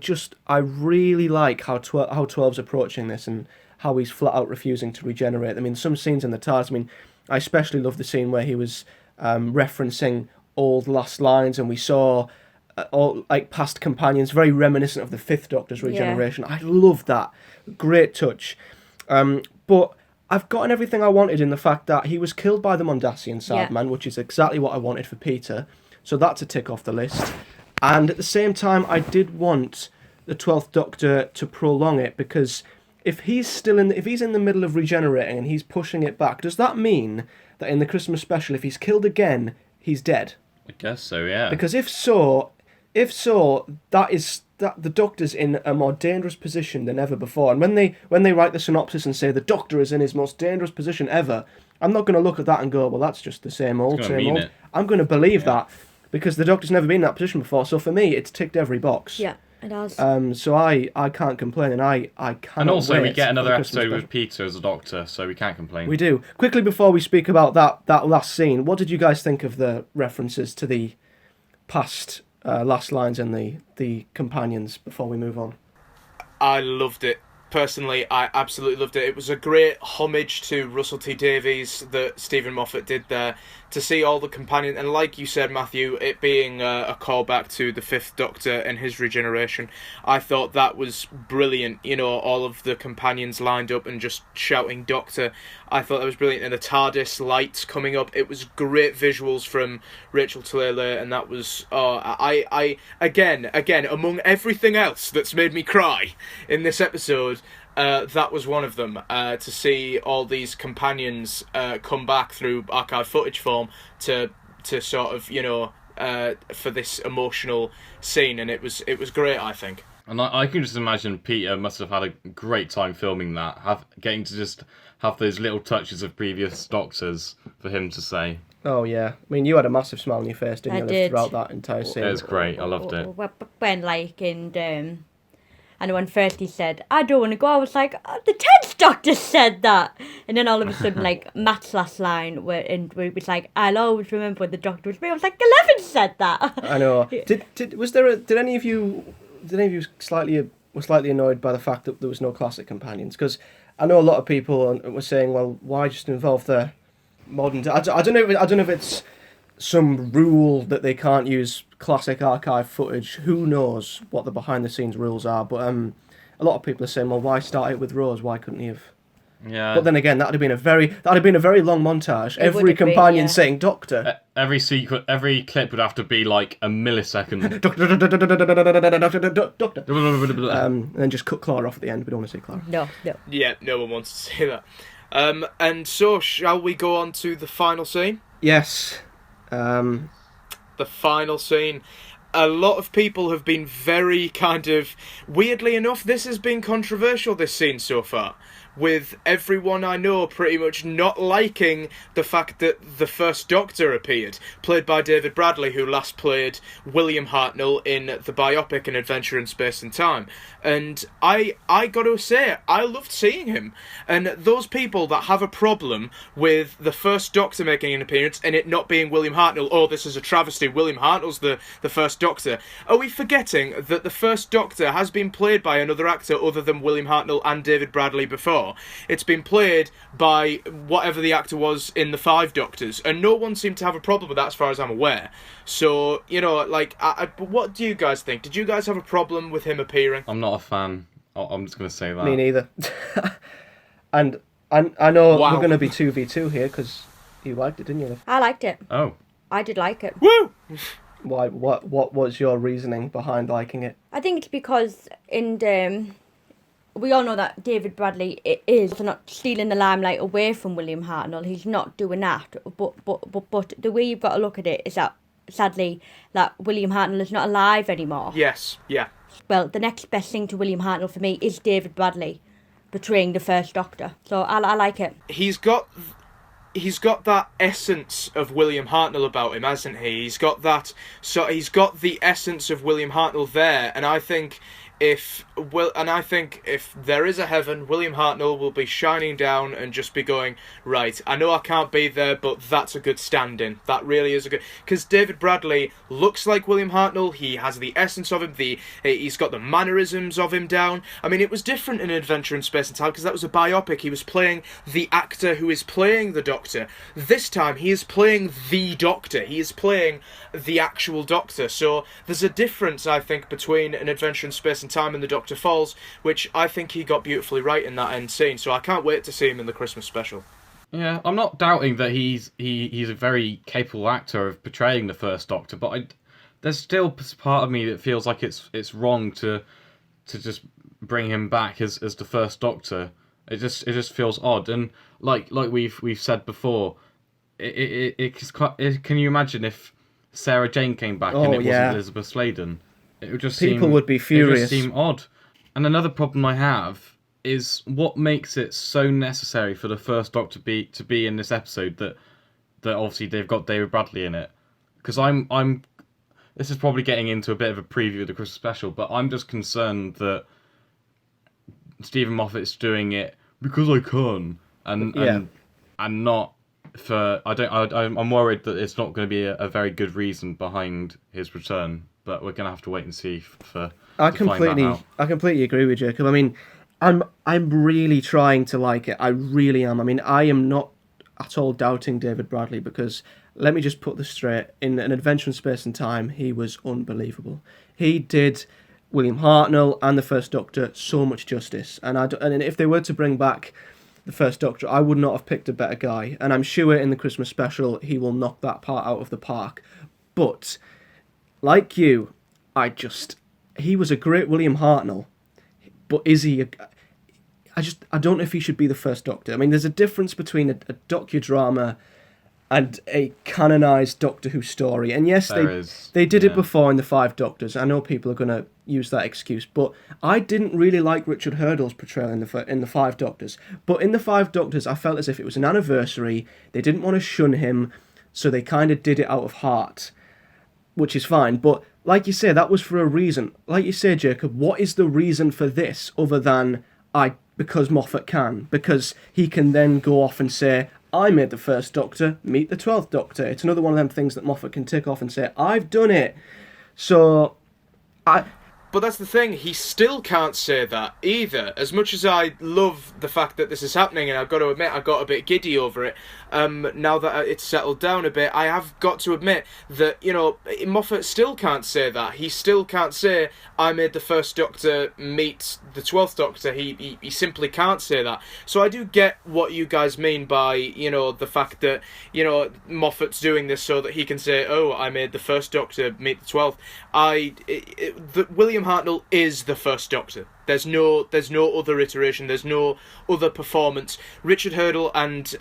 really like how 12's approaching this, and how he's flat out refusing to regenerate. I mean, some scenes in the TARDIS, I especially love the scene where he was referencing old last lines, and we saw all past companions, very reminiscent of the Fifth Doctor's regeneration. Yeah. I love that. Great touch. But I've gotten everything I wanted in the fact that he was killed by the Mondasian Cyberman, which is exactly what I wanted for Peter. So that's a tick off the list. And at the same time, I did want the 12th Doctor to prolong it, because if he's in the middle of regenerating and he's pushing it back, does that mean that in the Christmas special, if he's killed again, he's dead? I guess so, yeah. Because if so, that the Doctor's in a more dangerous position than ever before. And when they write the synopsis and say the Doctor is in his most dangerous position ever, I'm not going to look at that and go, well, that's just the same old, same old. I'm going to believe that because the Doctor's never been in that position before. So for me, it's ticked every box. Yeah, it has. So I can't complain, and I cannot. And also, wait we get another for the Christmas episode with special. Peter as a Doctor, so we can't complain. We do. Quickly before we speak about that last scene, what did you guys think of the references to the past last lines and the companions before we move on? I loved it. Personally, I absolutely loved it. It was a great homage to Russell T Davies that Stephen Moffat did there, to see all the companions, and like you said, Matthew, it being a callback to the Fifth Doctor and his regeneration. I thought that was brilliant. You know, all of the companions lined up and just shouting Doctor. I thought that was brilliant. And the TARDIS lights coming up. It was great visuals from Rachel Taylor, and that was I again among everything else that's made me cry in this episode. That was one of them, to see all these companions come back through archive footage form to sort of, you know, for this emotional scene, and it was great, I think. And I can just imagine Peter must have had a great time filming that, getting to just have those little touches of previous Doctors for him to say. Oh yeah, I mean, you had a massive smile on your face, didn't you, I did. throughout that entire scene? It was great, I loved it. When, like, and when first he said, I don't want to go, I was like, oh, the 10th Doctor said that. And then all of a sudden, like, Matt's last line, where it was like, I'll always remember when the Doctor was me. I was like, 11 said that. I know. Did any of you were slightly annoyed by the fact that there was no classic companions? Because I know a lot of people were saying, well, why just involve the modern... I don't know if it's some rule that they can't use classic archive footage. Who knows what the behind the scenes rules are? But a lot of people are saying, well, why start it with Rose? Why couldn't he have? Yeah. But then again, that'd have been a very long montage. It Every would have been, companion yeah. saying Doctor. Every clip would have to be like a millisecond. Doctor. And then just cut Clara off at the end. We don't want to say Clara. No. Yeah, no one wants to say that. And so, shall we go on to the final scene? Yes. The final scene. A lot of people have been very kind of... Weirdly enough, this has been controversial, this scene so far. With everyone I know pretty much not liking the fact that the First Doctor appeared, played by David Bradley, who last played William Hartnell in the biopic An Adventure in Space and Time. And I got to say, I loved seeing him. And those people that have a problem with the First Doctor making an appearance and it not being William Hartnell, oh, this is a travesty, William Hartnell's the First Doctor, are we forgetting that the First Doctor has been played by another actor other than William Hartnell and David Bradley before? It's been played by whatever the actor was in the 5 Doctors, and no one seemed to have a problem with that as far as I'm aware. So, you know, like, what do you guys think? Did you guys have a problem with him appearing? I'm not a fan. I'm just going to say that. Me neither. And I know Wow. we're going to be 2v2 here, because you liked it, didn't you, Liv? I liked it. Oh. I did like it. Woo! Why? What was your reasoning behind liking it? I think it's because we all know that David Bradley is not stealing the limelight away from William Hartnell. He's not doing that. But the way you've got to look at it is that, sadly, that William Hartnell is not alive anymore. Yes, yeah. Well, the next best thing to William Hartnell for me is David Bradley portraying the First Doctor. So I like it. He's got that essence of William Hartnell about him, hasn't he? He's got the essence of William Hartnell there, and I think if there is a heaven, William Hartnell will be shining down and just be going, right, I know I can't be there, but that's a good stand-in. That really is a good... Because David Bradley looks like William Hartnell, he has the essence of him, he's got the mannerisms of him down. I mean, it was different in Adventure in Space and Time, because that was a biopic. He was playing the actor who is playing the Doctor. This time, he is playing the Doctor. He is playing the actual Doctor. So, there's a difference, I think, between An Adventure in Space and Time and the Doctor Falls, which I think he got beautifully right in that end scene, so I can't wait to see him in the Christmas special. Yeah, I'm not doubting that he's a very capable actor of portraying the First Doctor, but there's still part of me that feels like it's wrong to just bring him back as the First Doctor. It just feels odd, and like we've said before, can you imagine if Sarah Jane came back Oh, and it yeah. wasn't Elizabeth Sladen. It would just People seem, would be It furious. would just seem odd. And another problem I have is what makes it so necessary for the first Doctor to be in this episode that obviously they've got David Bradley in it. Because I'm this is probably getting into a bit of a preview of the Christmas special, but I'm just concerned that Stephen Moffat's doing it because I can, and not for I'm worried that it's not going to be a very good reason behind his return. But we're going to have to wait and see I to find that out. completely agree with Jacob. I mean, I'm really trying to like it. I really am. I mean, I am not at all doubting David Bradley, because let me just put this straight. In An Adventure in Space and Time, he was unbelievable. He did William Hartnell and the First Doctor so much justice. And if they were to bring back the First Doctor, I would not have picked a better guy. And I'm sure in the Christmas special he will knock that part out of the park. But like you, he was a great William Hartnell, but is he? I don't know if he should be the First Doctor. I mean, there's a difference between a docudrama and a canonised Doctor Who story. And yes, they did it before in the Five Doctors. I know people are going to use that excuse, but I didn't really like Richard Hurdle's portrayal in the Five Doctors. But in the Five Doctors, I felt as if it was an anniversary. They didn't want to shun him, so they kind of did it out of heart, which is fine. But like you say, that was for a reason. Like you say, Jacob, what is the reason for this other than because Moffat can? Because he can then go off and say, I made the First Doctor, meet the 12th Doctor. It's another one of them things that Moffat can tick off and say, I've done it. So, But that's the thing, he still can't say that either. As much as I love the fact that this is happening, and I've got to admit I got a bit giddy over it, now that it's settled down a bit, I have got to admit that, Moffat still can't say that. He still can't say, I made the First Doctor meet the 12th Doctor. He simply can't say that. So I do get what you guys mean by, the fact that, Moffat's doing this so that he can say, oh, I made the First Doctor meet the 12th. William Hartnell is the First Doctor. There's no other iteration. There's no other performance. Richard Hurdle and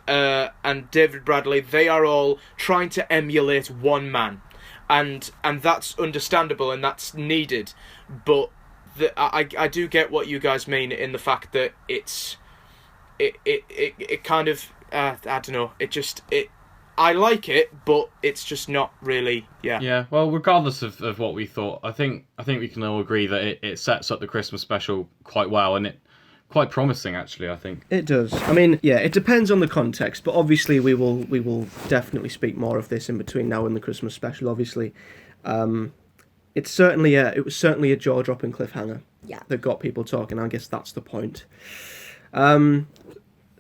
David Bradley, they are all trying to emulate one man, and that's understandable and that's needed. But I do get what you guys mean in the fact that it kind of I don't know. I like it, but it's just not really, Yeah, well, regardless of what we thought, I think we can all agree that it sets up the Christmas special quite well, and it quite promising, actually, I think. It does. I mean, yeah, it depends on the context, but obviously we will definitely speak more of this in between now and the Christmas special, obviously. It was certainly a jaw-dropping cliffhanger that got people talking. I guess that's the point.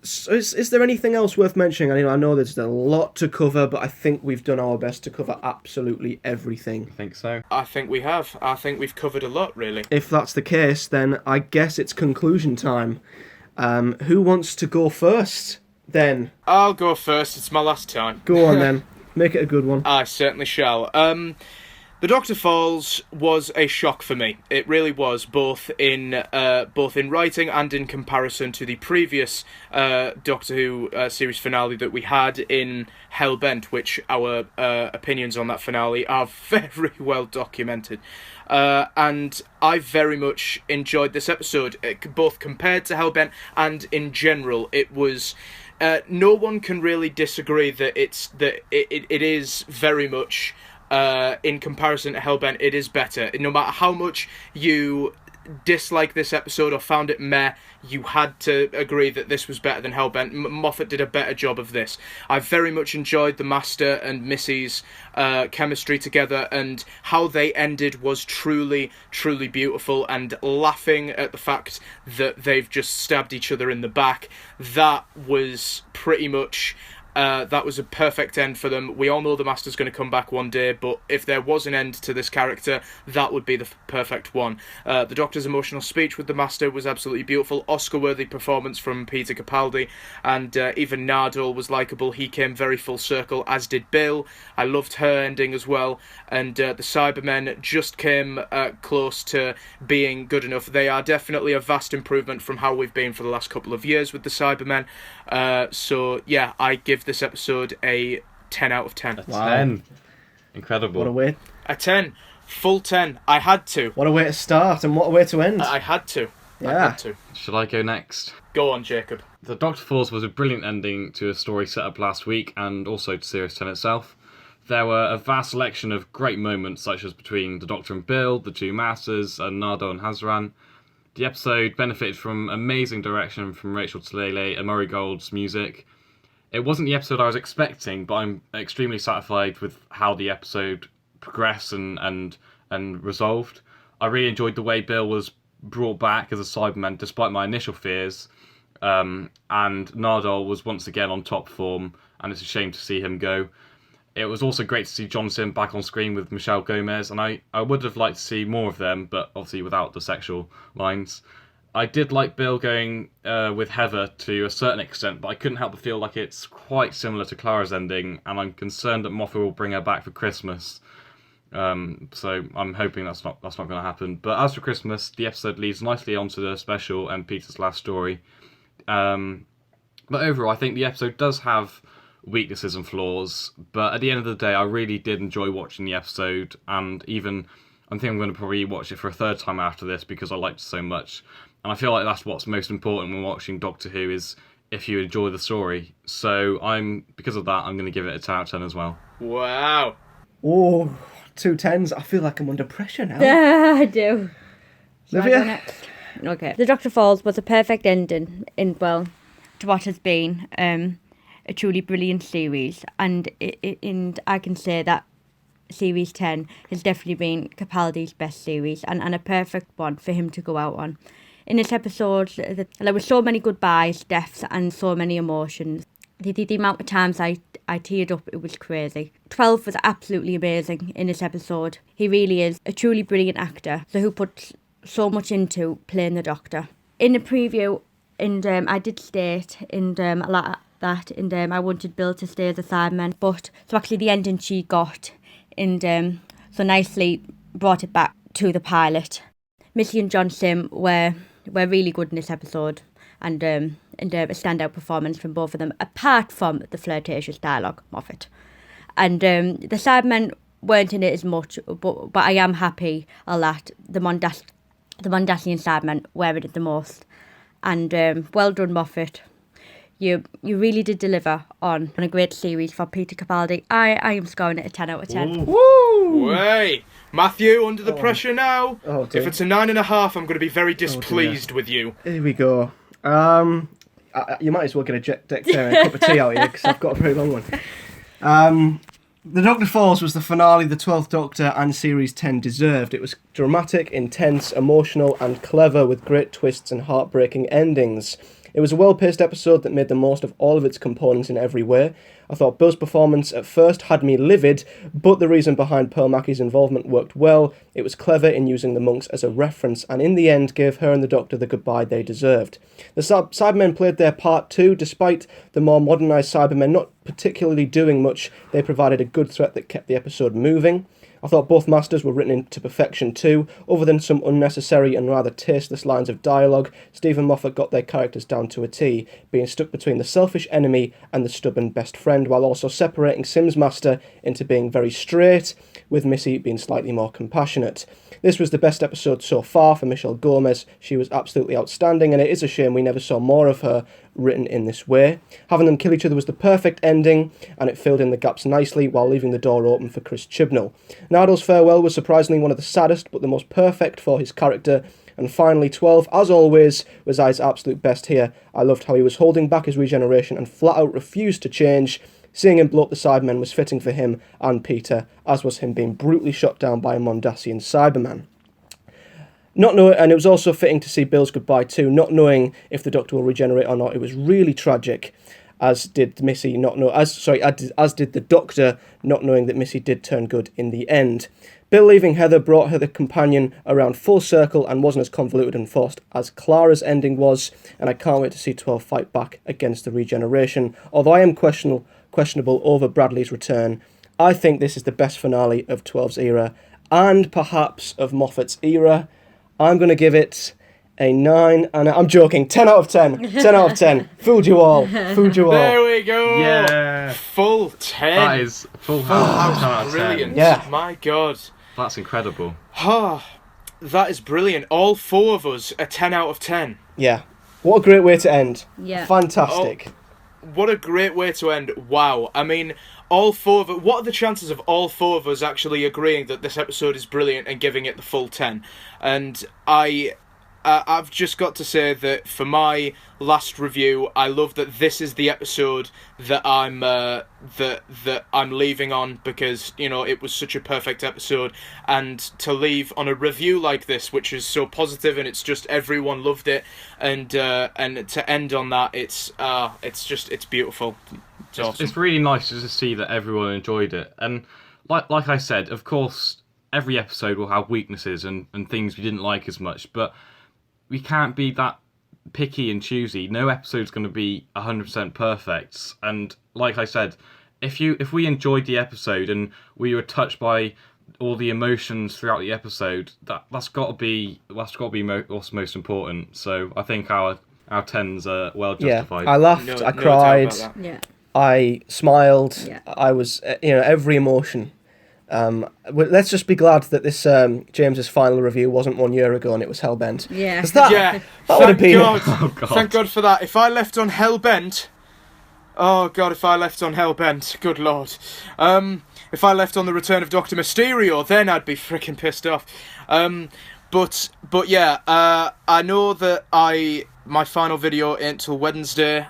So is there anything else worth mentioning? I know there's a lot to cover, but I think we've done our best to cover absolutely everything. I think so. I think we have. I think we've covered a lot, really. If that's the case, then I guess it's conclusion time. Who wants to go first, then? I'll go first. It's my last time. Go on, then. Make it a good one. I certainly shall. The Doctor Falls was a shock for me. It really was, both in writing and in comparison to the previous Doctor Who series finale that we had in Hellbent, which our opinions on that finale are very well documented. And I very much enjoyed this episode, both compared to Hellbent and in general. It was... no one can really disagree that it is very much... in comparison to Hellbent, it is better. No matter how much you dislike this episode or found it meh, you had to agree that this was better than Hellbent. Moffat did a better job of this. I very much enjoyed the Master and Missy's chemistry together, and how they ended was truly, truly beautiful, and laughing at the fact that they've just stabbed each other in the back, that was pretty much... that was a perfect end for them. We all know the Master's going to come back one day, but if there was an end to this character, that would be the perfect one. The Doctor's emotional speech with the Master was absolutely beautiful. Oscar-worthy performance from Peter Capaldi, and even Nardole was likeable. He came very full circle, as did Bill. I loved her ending as well, and the Cybermen just came close to being good enough. They are definitely a vast improvement from how we've been for the last couple of years with the Cybermen. So yeah, I give this episode a 10 out of 10. Wow. 10. Incredible. What a way! A 10. Full 10. I had to. What a way to start, and what a way to end. I had to. I Yeah. had to. Should I go next? Go on, Jacob. The Doctor Falls was a brilliant ending to a story set up last week and also to Series 10 itself. There were a vast selection of great moments, such as between the Doctor and Bill, the two Masters, and Nardole and Hazran. The episode benefited from amazing direction from Rachel Talalay and Murray Gold's music. It wasn't the episode I was expecting, but I'm extremely satisfied with how the episode progressed and resolved. I really enjoyed the way Bill was brought back as a Cyberman despite my initial fears, and Nardole was once again on top form, and it's a shame to see him go. It was also great to see John Sim back on screen with Michelle Gomez, and I would have liked to see more of them, but obviously without the sexual lines. I did like Bill going with Heather to a certain extent, but I couldn't help but feel like it's quite similar to Clara's ending, and I'm concerned that Moffat will bring her back for Christmas. So I'm hoping that's not going to happen. But as for Christmas, the episode leads nicely onto the special and Peter's last story. But overall, I think the episode does have weaknesses and flaws, but at the end of the day, I really did enjoy watching the episode, and even I think I'm going to probably watch it for a third time after this because I liked it so much. And I feel like that's what's most important when watching Doctor Who, is if you enjoy the story. So because of that, I'm going to give it a 10 out of 10 as well. Wow. Oh, 2 10s. I feel like I'm under pressure now. Yeah, I do. Shall I go Olivia? next? Okay. The Doctor Falls was a perfect ending to what has been a truly brilliant series, and I can say that Series 10 has definitely been Capaldi's best series, and a perfect one for him to go out on. In this episode, there were so many goodbyes, deaths, and so many emotions. The amount of times I teared up, it was crazy. 12 was absolutely amazing in this episode. He really is a truly brilliant actor, who puts so much into playing the Doctor. In the preview, I did state a lot that, I wanted Bill to stay as a Cyberman, but so actually the ending she got, so nicely brought it back to the pilot. Missy and John Sim were really good in this episode, and a standout performance from both of them, apart from the flirtatious dialogue, Moffat. And the Cybermen weren't in it as much, but I am happy that the Mondasian Cybermen were in it the most. And well done, Moffat. You really did deliver on a great series for Peter Capaldi. I am scoring it a 10 out of 10. Woo! Way. Matthew, under the pressure now. Oh, dear. If it's a 9.5, I'm going to be very displeased with you. Here we go. You might as well get a deck chair and a cup of tea out here, because I've got a very long one. The Doctor Falls was the finale the 12th Doctor and Series 10 deserved. It was dramatic, intense, emotional, and clever, with great twists and heartbreaking endings. It was a well-paced episode that made the most of all of its components in every way. I thought Bill's performance at first had me livid, but the reason behind Pearl Mackie's involvement worked well. It was clever in using the monks as a reference, and in the end gave her and the Doctor the goodbye they deserved. The Cybermen played their part too. Despite the more modernised Cybermen not particularly doing much, they provided a good threat that kept the episode moving. I thought both Masters were written into perfection too. Other than some unnecessary and rather tasteless lines of dialogue, Stephen Moffat got their characters down to a T, being stuck between the selfish enemy and the stubborn best friend, while also separating Sim's Master into being very straight, with Missy being slightly more compassionate. This was the best episode so far for Michelle Gomez. She was absolutely outstanding, and it is a shame we never saw more of her written in this way. Having them kill each other was the perfect ending, and it filled in the gaps nicely while leaving the door open for Chris Chibnall. Nardole's farewell was surprisingly one of the saddest, but the most perfect for his character. And finally, 12, as always, was at his absolute best here. I loved how he was holding back his regeneration and flat out refused to change. Seeing him blow up the Cybermen was fitting for him and Peter, as was him being brutally shot down by a Mondasian Cyberman. And it was also fitting to see Bill's goodbye too, not knowing if the Doctor will regenerate or not. It was really tragic, as did Missy as did the Doctor, not knowing that Missy did turn good in the end. Bill leaving Heather brought her the companion around full circle and wasn't as convoluted and forced as Clara's ending was, and I can't wait to see 12 fight back against the regeneration. Although I am questionable over Bradley's return, I think this is the best finale of 12's era, and perhaps of Moffat's era. I'm going to give it a 9, and I'm joking, 10 out of 10. 10 out of 10. Fooled you all. Fooled you all. There we go. Yeah. Full 10. That is full house. 10 out of 10. Brilliant. Yeah. My God. That's incredible. That is brilliant. All 4 of us are 10 out of 10. Yeah. What a great way to end. Yeah. Fantastic. What a great way to end. Wow. I mean, all 4 of us... What are the chances of all 4 of us actually agreeing that this episode is brilliant and giving it the full 10? And I've just got to say that for my last review, I love that this is the episode that I'm that I'm leaving on, because it was such a perfect episode, and to leave on a review like this, which is so positive and it's just everyone loved it, and to end on that, it's beautiful. It's awesome. It's really nice just to see that everyone enjoyed it, and like I said, of course, every episode will have weaknesses and things we didn't like as much, but we can't be that picky and choosy. No episode's going to be 100% perfect. And like I said, if we enjoyed the episode and we were touched by all the emotions throughout the episode, that's got to be what's most important. So I think our 10s are well justified. Yeah, I laughed, I cried, Yeah. I smiled, Yeah. I was, every emotion. Let's just be glad that this James's final review wasn't 1 year ago and it was Hellbent. Yeah. 'Cause that would have Thank been... God. Oh, God. Thank God for that. If I left on Hellbent... Oh, God, if I left on Hellbent. Good Lord. If I left on the Return of Dr. Mysterio, then I'd be freaking pissed off. But yeah, I know that my final video ain't till Wednesday.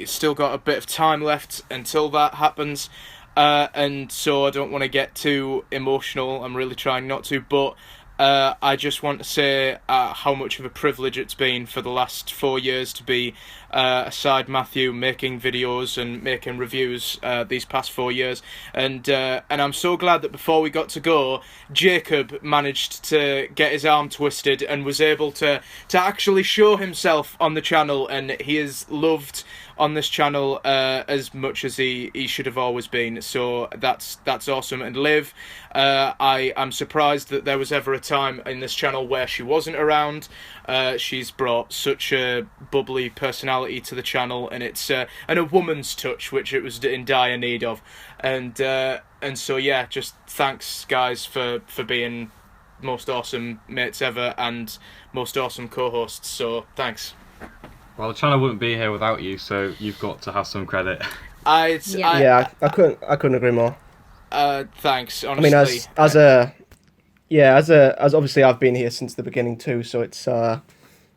Still got a bit of time left until that happens. And so I don't want to get too emotional. I'm really trying not to, but I just want to say how much of a privilege it's been for the last 4 years to be aside Matthew, making videos and making reviews these past 4 years, and I'm so glad that before we got to go, Jacob managed to get his arm twisted and was able to actually show himself on the channel, and he is loved on this channel as much as he should have always been. So that's awesome. And Liv, I'm surprised that there was ever a time in this channel where she wasn't around. She's brought such a bubbly personality to the channel, and it's and a woman's touch, which it was in dire need of. And so yeah, just thanks guys for being most awesome mates ever and most awesome co-hosts. So thanks. Well, the channel wouldn't be here without you, so you've got to have some credit. I couldn't agree more. Thanks. Honestly, I mean, as obviously I've been here since the beginning too, so it's a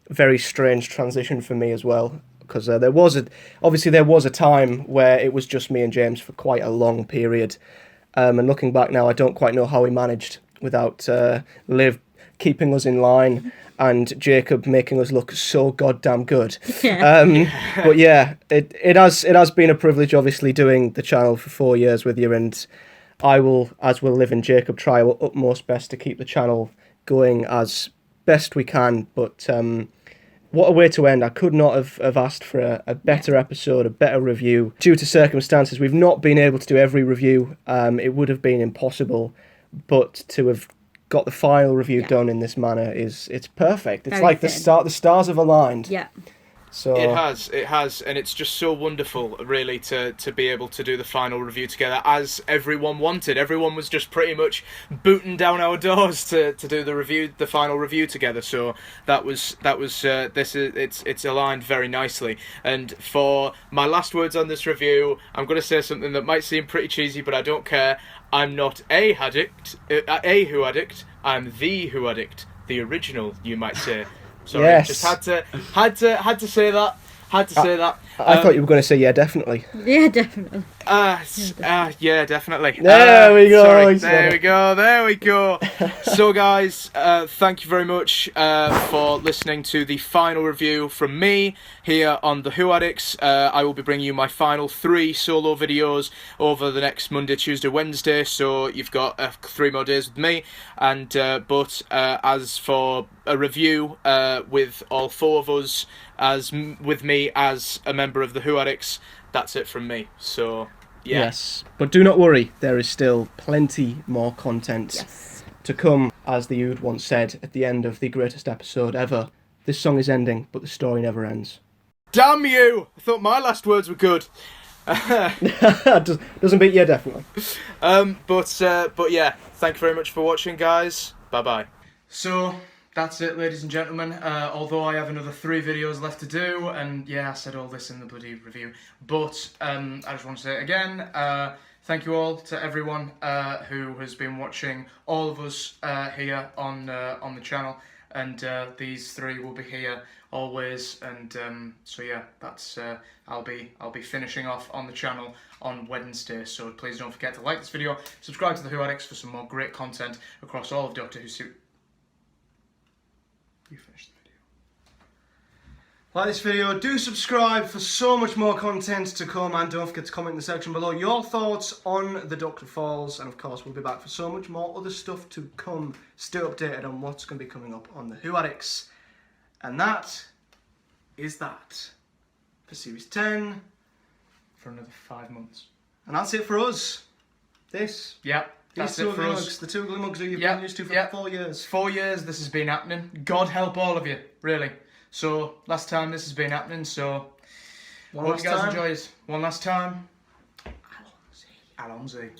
very strange transition for me as well, because there was a time where it was just me and James for quite a long period, and looking back now, I don't quite know how we managed without Liv keeping us in line and Jacob making us look so goddamn good. But yeah, it has been a privilege, obviously, doing the channel for 4 years with you, and I will, as will Liv and Jacob, try our utmost best to keep the channel going as best we can. But what a way to end. I could not have asked for a better episode, a better review. Due to circumstances, we've not been able to do every review. It would have been impossible, but to have got the final review done in this manner it's perfect. It's like the stars have aligned. Yeah. So it has, and it's just so wonderful, really, to be able to do the final review together as everyone wanted. Everyone was just pretty much booting down our doors to do the final review together. So it's aligned very nicely. And for my last words on this review, I'm going to say something that might seem pretty cheesy, but I don't care. I'm not a Who Addict. I'm the Who Addict, the original, you might say. Sorry, yes. Just had to say that. Had to say that. I thought you were going to say yeah, definitely. Yeah, definitely. Yeah, definitely. There we go. Sorry, there we go. So, guys, thank you very much for listening to the final review from me here on the Who Addicts. I will be bringing you my final 3 solo videos over the next Monday, Tuesday, Wednesday. So you've got 3 more days with me. And but as for a review with all 4 of us, with me as a member of the Who Addicts, that's it from me. So yeah. Yes, but do not worry, there is still plenty more content to come. As the Ood once said at the end of the greatest episode ever, this song is ending, but the story never ends. Damn you! I thought my last words were good. Doesn't beat you, definitely. But yeah, thank you very much for watching, guys. Bye bye. So that's it, ladies and gentlemen. Although I have another 3 videos left to do, and yeah, I said all this in the bloody review, but I just want to say it again. Thank you all to everyone who has been watching all of us here on the channel, and these 3 will be here always. And so yeah, that's I'll be finishing off on the channel on Wednesday. So please don't forget to like this video, subscribe to the Who Addicts for some more great content across all of Doctor Who. You finish the video. Like this video, do subscribe for so much more content to come, and don't forget to comment in the section below your thoughts on the Doctor Falls, and of course we'll be back for so much more other stuff to come. Stay updated on what's going to be coming up on the Who Addicts. And that is that for Series 10 for another 5 months. And that's it for us. Yep. That's it for us. The 2 ugly mugs who you've been used to for 4 years. 4 years this has been happening. God help all of you, really. So, last time this has been happening, so hope you guys enjoy it. One last time. Alonzi.